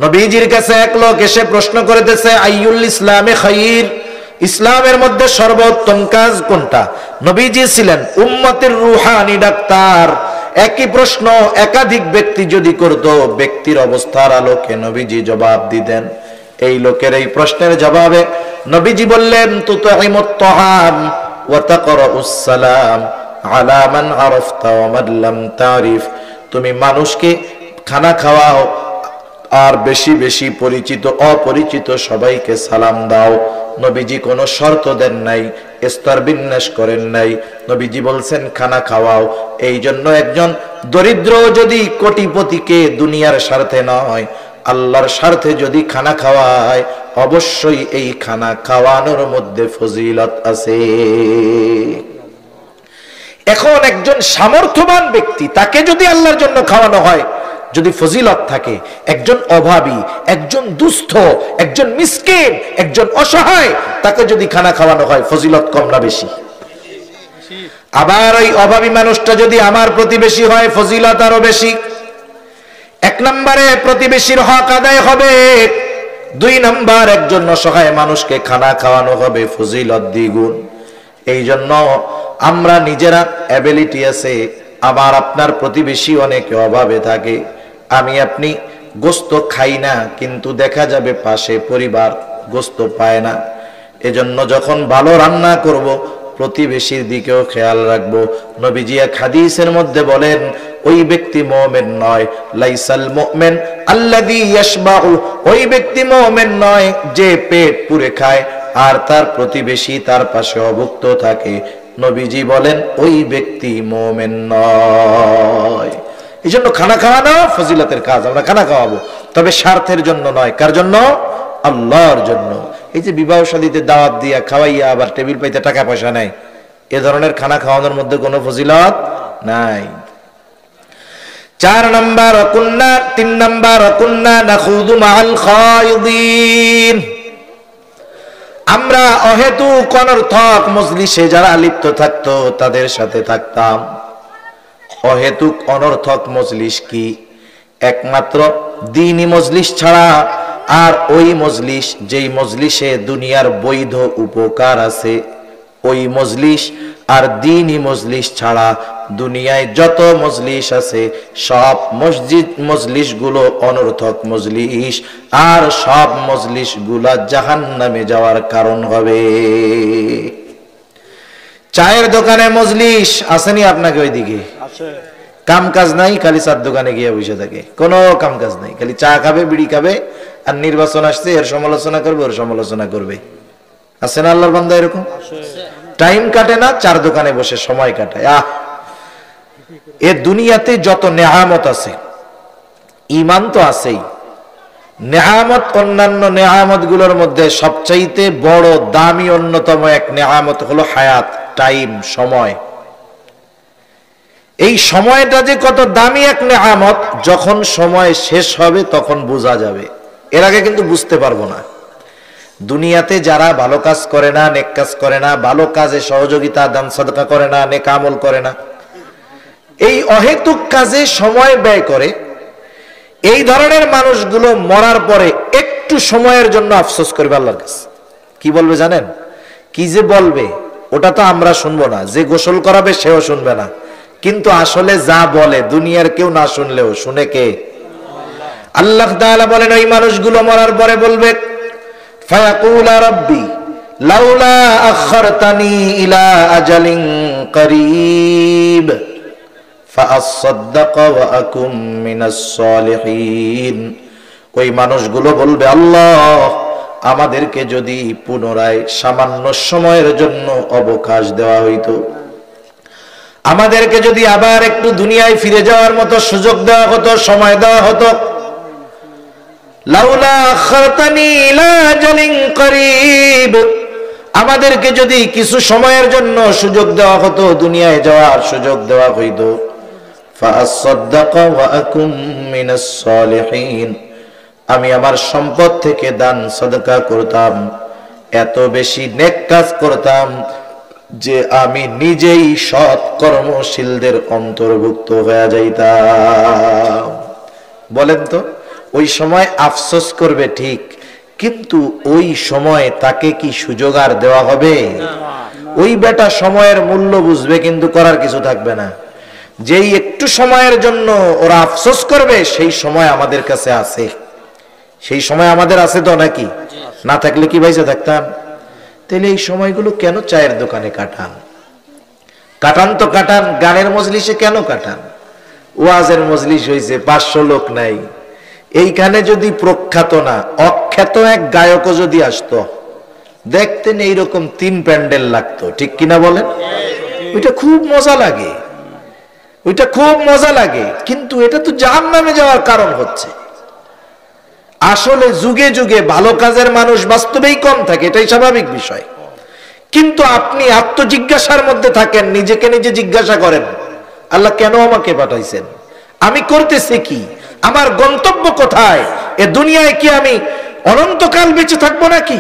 Speaker 1: নবীজির কাছে এক লোক এসে প্রশ্ন করিতেছে, আইয়ুল ইসলামে খায়র, ইসলামের মধ্যে সর্বোত্তম কাজ কোনটা? নবীজি ছিলেন উম্মতের রুহানি ডাক্তার। একই প্রশ্ন একাধিক ব্যক্তি যদি করত, ব্যক্তির অবস্থার আলোকে নবীজি জবাব দিতেন। এই লোকের এই প্রশ্নের জবাবে নবীজি বললেন, তুতঈমুত তাআম ওয়া তাকরাউস সালাম আলা মান আরাফতা ওয়া মান লাম তারিফ, তুমি মানুষকে খানা খাওয়াও আর বেশি বেশি পরিচিত অপরিচিত সবাইকে সালাম দাও। নবীজি কোনো শর্ত দেন নাই, স্তর বিন্যাস করেন নাই। নবীজি বলছেন খানা খাওয়াও। এই জন্য একজন দরিদ্র যদি কোটিপতিকে দুনিয়ার স্বার্থে নয় আল্লাহর স্বার্থে যদি খানা খাওয়ায়, অবশ্যই এই খানা খাওয়ানোর মধ্যে ফজিলত আছে। এখন একজন সামর্থ্যবান ব্যক্তি, তাকে যদি আল্লাহর জন্য খাওয়ানো হয়, যদি ফজিলত থাকে, একজন অভাবী, একজন দুস্থ, একজন মিসকিন, একজন অসহায়, তাকে যদি খানা খাওয়ানো হয়, ফজিলত কম না বেশি? আবার ওই অভাবী মানুষটা যদি আমার প্রতিবেশী হয়, ফজিলত আরো বেশি। এক নম্বরে প্রতিবেশীর হক আদায় হবে, দুই নম্বর একজন অসহায় মানুষকে খানা খাওয়ানো হবে, ফজিলত দ্বিগুণ। এই জন্য আমরা নিজেরা অ্যাবিলিটি আছে, আবার আপনার প্রতিবেশী অনেকে অভাবে থাকে, আমি আপনি গোস্ত খাই না, কিন্তু দেখা যাবে পাশে পরিবার গোস্ত পায় না। এজন্য যখন ভালো রান্না করব, প্রতিবেশীর দিকেও খেয়াল রাখবো। নবীজি এক হাদিসের মধ্যে বলেন, ওই ব্যক্তি মুমিন নয়, লাইসাল মুমিন আল্লাযী ইয়াশবাউ, ওই ব্যক্তি মুমিন নয় যে পেট পুরে খায় আর তার প্রতিবেশী তার পাশে অভুক্ত থাকে। নবীজি বলেন ওই ব্যক্তি মুমিন নয়। এই জন্য খানা খাওয়ানো ফজিলতের কাজ, আমরা খানা খাওয়াবো, তবে স্বার্থের জন্য নয়। কার জন্য? আল্লাহর জন্য। এই যে বিবাহ শাদীতে দাওয়াত দিয়া খাওয়াইয়া আবার টেবিল পাইতে টাকা পয়সা নাই, এ ধরনের খানা খাওয়ানোর মধ্যে কোনো ফজিলত নাই। 4 নাম্বার কুন্না, 3 নাম্বার কুন্না নাখুযু মাআল খায়িদিন, আমরা অহেতুক অনর্থক মজলিসে যারা লিপ্ত থাকতো তাদের সাথে থাকতাম। অহেতুক অনর্থক মজলিস কি? একমাত্র দ্বীনি মজলিস ছাড়া আর ওই মজলিস যেই মজলিসে দুনিয়ার বৈধ উপকার আছে, ওই মজলিস আর দ্বীনি মজলিস ছাড়া দুনিয়ায় যত মজলিস আছে সব মজলিস গুলো অনর্থক মজলিস, আর সব মজলিস গুলা জাহান্নামে যাওয়ার কারণ হবে। চায়ের দোকানে মজলিস আসেনি আপনাকে? ওইদিকে কাম কাজ নাই, খালি চার দোকানে গিয়ে বসে থাকে, কোনো কাম কাজ নাই, খালি চা খাবে, বিড়ি খাবে, আর নির্বাচন আসছে এর সমালোচনা করবে, ওর সমালোচনা করবে। আছে না আল্লাহর বান্দা এরকম? টাইম কাটে না, চার দোকানে বসে সময় কাটায়। এ দুনিয়াতে যত নেয়ামত আছে, ঈমান তো আছেই, নেয়ামত, অন্যান্য নেয়ামত গুলোর মধ্যে সবচাইতে বড় দামি অন্যতম এক নেয়ামত হলো হায়াত, টাইম, সময়। এই সময়টা যে কত দামি এক নেয়ামত, যখন সময় শেষ হবে তখন বোঝা যাবে, এর আগে কিন্তু বুঝতে পারবো না। দুনিয়াতে যারা ভালো কাজ করে না, নেক কাজ করে না, ভালো কাজে সহযোগিতা দান সদকা করে না, নেক আমল করে না, এই অহেতুক কাজে সময় ব্যয় করে, এই ধরনের মানুষগুলো মরার পরে একটু সময়ের জন্য আফসোস করবে আল্লাহর কাছে। কি বলবে জানেন? কি যে বলবে ওটা তো আমরা শুনবো না, যে গোসল করাবে সেও শুনবে না, কিন্তু আসলে যা বলে দুনিয়ার কেউ না শুনলেও শুনে কে? আল্লাহ তাআলা বলেন ওই মানুষগুলো মরার পরে বলবে, ফায়াকুলা রাব্বি লাউলা আখারতানি ইলা আজালিন করিব ফাআসাদদাক ওয়া আকুম মিনাস সালিহিন। ওই মানুষগুলো বলবে, আল্লাহ আমাদেরকে যদি পুনরায় সামান্য সময়ের জন্য অবকাশ দেওয়া হইতো, আমাদেরকে যদি আবার একটু দুনিয়ায় ফিরে যাওয়ার মতো সুযোগ দেওয়া হতো, সময় দেওয়া হতো, লাউলা আখারতানি ইলা আজালিন করিব, আমাদেরকে যদি কিছু সময়ের জন্য সুযোগ দেওয়া হতো, দুনিয়ায় যাওয়ার সুযোগ দেওয়া হইতো, ফাআসাদদাকা ওয়া আকুম মিনাস সালিহিন, আমি আমার সম্পদ থেকে দান সাদকা করতাম, এত বেশি নেক কাজ করতাম যে আমি নিজেই সৎ কর্মশীলদের অন্তর্ভুক্ত হয়ে যাইতাম। বলেন তো, ওই সময় আফসোস করবে ঠিক, কিন্তু ওই সময় তাকে কি সুযোগ আর দেওয়া হবে? ওই বেটা সময়ের মূল্য বুঝবে, কিন্তু করার কিছু থাকবে না। যেই একটু সময়ের জন্য ওরা আফসোস করবে, সেই সময় আমাদের কাছে আছে, সেই সময় আমাদের আছে তো, নাকি? না থাকলে কি বাইসে থাকতাম? তাহলে এই সময়গুলো কেন চায়ের দোকানে কাটান? কাটান তো কাটান, গানের মজলিসে কেন কাটান? ওয়াজের মজলিস হয়েছে, 500 লোক নাই, এইখানে যদি প্রখ্যাত না অখ্যাত এক গায়কও যদি আসতো, দেখতেন এইরকম 3 প্যান্ডেল লাগতো, ঠিক কিনা বলেন? ওইটা খুব মজা লাগে, ওইটা খুব মজা লাগে, কিন্তু এটা তো জাহান্নামে যাওয়ার কারণ হচ্ছে। আসলে যুগে যুগে ভালো কাজের মানুষ বাস্তবেই কম থাকে, এটাই স্বাভাবিক বিষয়। কিন্তু আপনি আত্মজিজ্ঞাসার মধ্যে থাকেন, নিজেকে নিজে জিজ্ঞাসা করেন, আল্লাহ কেন আমাকে পাঠাইছেন? আমি করতেছি কি? আমার গন্তব্য কোথায়? এ দুনিয়ায় কি আমি অনন্তকাল বেঁচে থাকবো নাকি?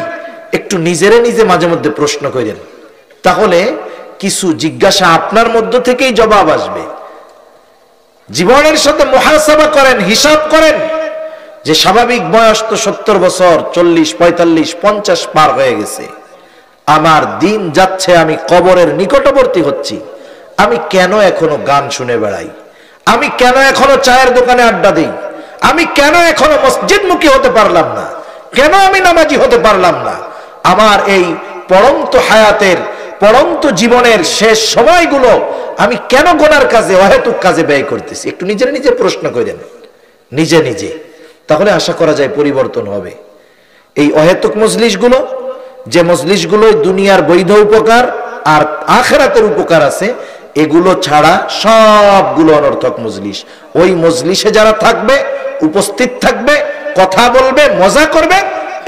Speaker 1: একটু নিজেরে নিজে মাঝে মধ্যে প্রশ্ন করেন, তাহলে কিছু জিজ্ঞাসা আপনার মধ্য থেকেই জবাব আসবে। জীবনের সাথে মুহাসাবা করেন, হিসাব করেন, যে স্বাভাবিক বয়স তো 70 বছর, 40, 45, 50 পার হয়ে গেছে, আমার দিন যাচ্ছে, আমি কবরের নিকটবর্তী হচ্ছি, আমি কেন এখনো গান শুনে বেড়াই? আমি কেন এখনো চায়ের দোকানে আড্ডা দিই? আমি কেন এখনো মসজিদমুখী হতে পারলাম না? কেন আমি নামাজি হতে পারলাম না? আমার এই পড়ন্ত হায়াতের, পড়ন্ত জীবনের শেষ সময়গুলো আমি কেন গোনার কাজে, অহেতুক কাজে ব্যয় করতেছি? একটু নিজের নিজে প্রশ্ন করেন, নিজে নিজে, তাহলে আশা করা যায় পরিবর্তন হবে। এই অহেতুক মজলিসগুলো, যে মজলিসগুলো দুনিয়ার বৈধ উপকার আর আখিরাতের উপকার আছে, এগুলো ছাড়া সবগুলো অনর্থক মজলিস। ওই মজলিসে যারা থাকবে, উপস্থিত থাকবে, কথা বলবে, মজা করবে,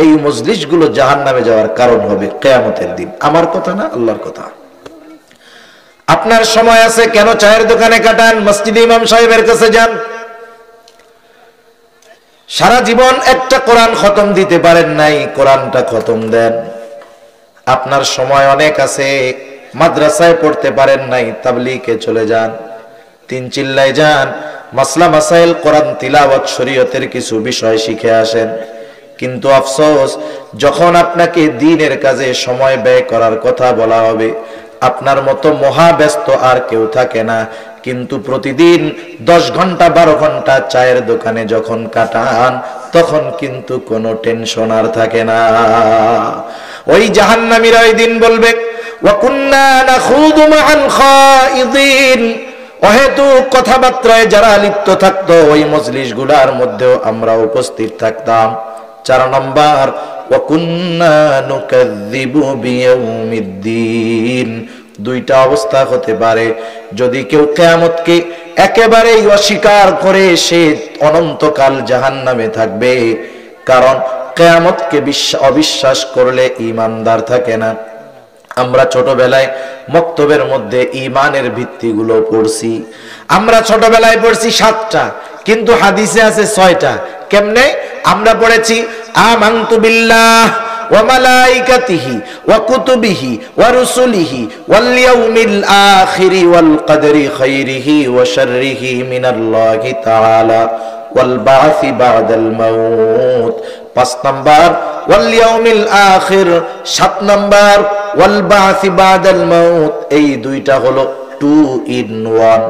Speaker 1: এই মজলিসগুলো জাহান্নামে যাওয়ার কারণ হবে কিয়ামতের দিন। আমার কথা না, আল্লাহর কথা। আপনার সময় আছে, কেন চায়ের দোকানে কাটান? মসজিদে ইমাম সাহেবের কাছে যান। সারা জীবন একটা কোরআন খতম দিতে পারেন নাই, কোরআনটা খতম দেন। আপনার সময় অনেক আছে, মাদ্রাসায় পড়তে পারেন নাই, তাবলীগে চলে যান, 3 চিল্লায় যান, মাসলা মাসাইল, কোরআন তিলাওয়াত, শরীয়তের কিছু বিষয় শিখে আসেন। কিন্তু আফসোস, যখন আপনাকে দ্বীনের কাজে সময় ব্যয় করার কথা বলা হবে, আপনার মতো মহাব্যস্ত আর কেউ থাকে না, কিন্তু প্রতিদিন 10 ঘন্টা 12 ঘন্টা চায়ের দোকানে যখন কাটান, তখন কিন্তু কোনো টেনশন আর থাকে না। ওই জাহান্নামীরা ওই দিন বলবে, ওয়া কুন্না নাখুদু মাআল খাইদিন, অহেতুক কথাবার্তায় যারা লিপ্ত থাকতো, ওই মজলিসগুলোর মধ্যেও আমরা উপস্থিত থাকতাম। 4 নম্বর, ওয়া কুন্না নুকাযযিবু বিয়াউমিদ্দিন। 2টা অবস্থা হতে পারে, যদি কেউ কিয়ামতকে একেবারেই অস্বীকার করে, সে অনন্তকাল জাহান্নামে থাকবে, কারণ কিয়ামতকে অবিশ্বাস করলে ঈমানদার থাকে না। আমরা ছোটবেলায় মক্তবের মধ্যে ঈমানের ভিত্তিগুলো পড়ছি, আমরা ছোটবেলায় পড়ছি 7টা, কিন্তু হাদিসে আছে 6টা। কেমনে? আমরা পড়েছি আমানতু বিল্লাহ ওয়া মালাইকাতিহি ওয়া কুতুবিহি ওয়া রুসুলিহি ওয়াল ইয়াউমিল আখিরি ওয়াল কদরি খাইরিহি ওয়া শাররিহি মিনাল্লাহি তাআলা ওয়াল বা'সি বা'দাল মাউত। 5 নাম্বার ওয়াল ইয়াউমিল আখির, 7 নাম্বার ওয়াল বা'সি বা'দাল মাউত। এই 2টা হলো 2 in 1,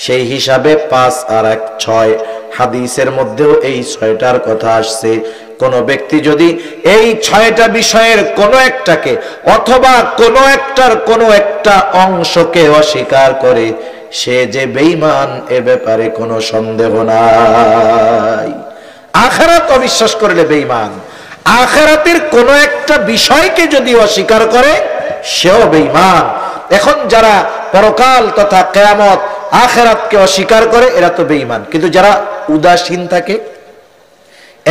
Speaker 1: সেই হিসাবে 5 আর 1 6। হাদিসের মধ্যেও এই 6টার কথা আসছে। কোন ব্যক্তি যদি এই 6টা বিষয়ের কোন একটাকে অথবা কোন একটার কোন একটা অংশকে অস্বীকার করে, সে যে বেঈমান, এ ব্যাপারে কোনো সন্দেহ নাই। আখিরাত অবিশ্বাস করলে বেঈমান, আখিরাতের কোন একটা বিষয়কে যদি অস্বীকার করে সেও বেঈমান। এখন যারা পরকাল তথা কিয়ামত আখিরাতকে অস্বীকার করে এরা তো বেঈমান। কিন্তু যারা উদাসীন থাকে,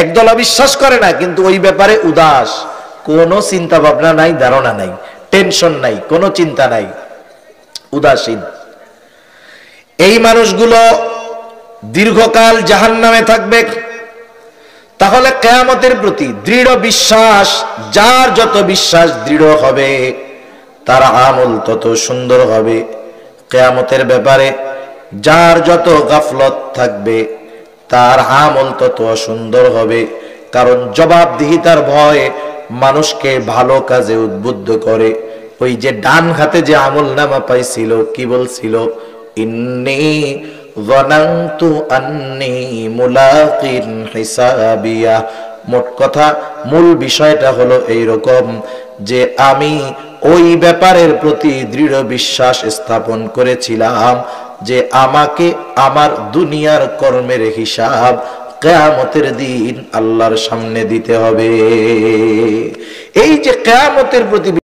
Speaker 1: একদল অবিশ্বাস করে না কিন্তু ওই ব্যাপারে উদাস, কোনো চিন্তা ভাবনা নাই, ধারণা নাই, টেনশন নাই, কোনো চিন্তা নাই, উদাসীন, এই মানুষগুলো দীর্ঘকাল জাহান্নামে থাকবে। তাহলে কিয়ামতের প্রতি দৃঢ় বিশ্বাস, যার যত বিশ্বাস দৃঢ় হবে তার আমল তত সুন্দর হবে। কিয়ামতের ব্যাপারে যার যত গাফলত থাকবে তার আমল তত সুন্দর হবে। কারণ জবাবদিহিতার ভয় মানুষকে ভালো কাজে উদ্বুদ্ধ করে। ওই যে ডান হাতে যে আমল নামা পাইছিল, কি বলছিল? ইন্নী যানানতু আন্নী মুলাকিন হিসাবিয়া। মোট কথা মূল বিষয়টা হলো এইরকম যে আমি ওই ব্যাপারের প্রতি দৃঢ় বিশ্বাস স্থাপন করেছিলাম যে আমাকে আমার দুনিয়ার কর্মের হিসাব কিয়ামতের দিন আল্লাহর সামনে দিতে হবে। এই যে কিয়ামতের প্রতি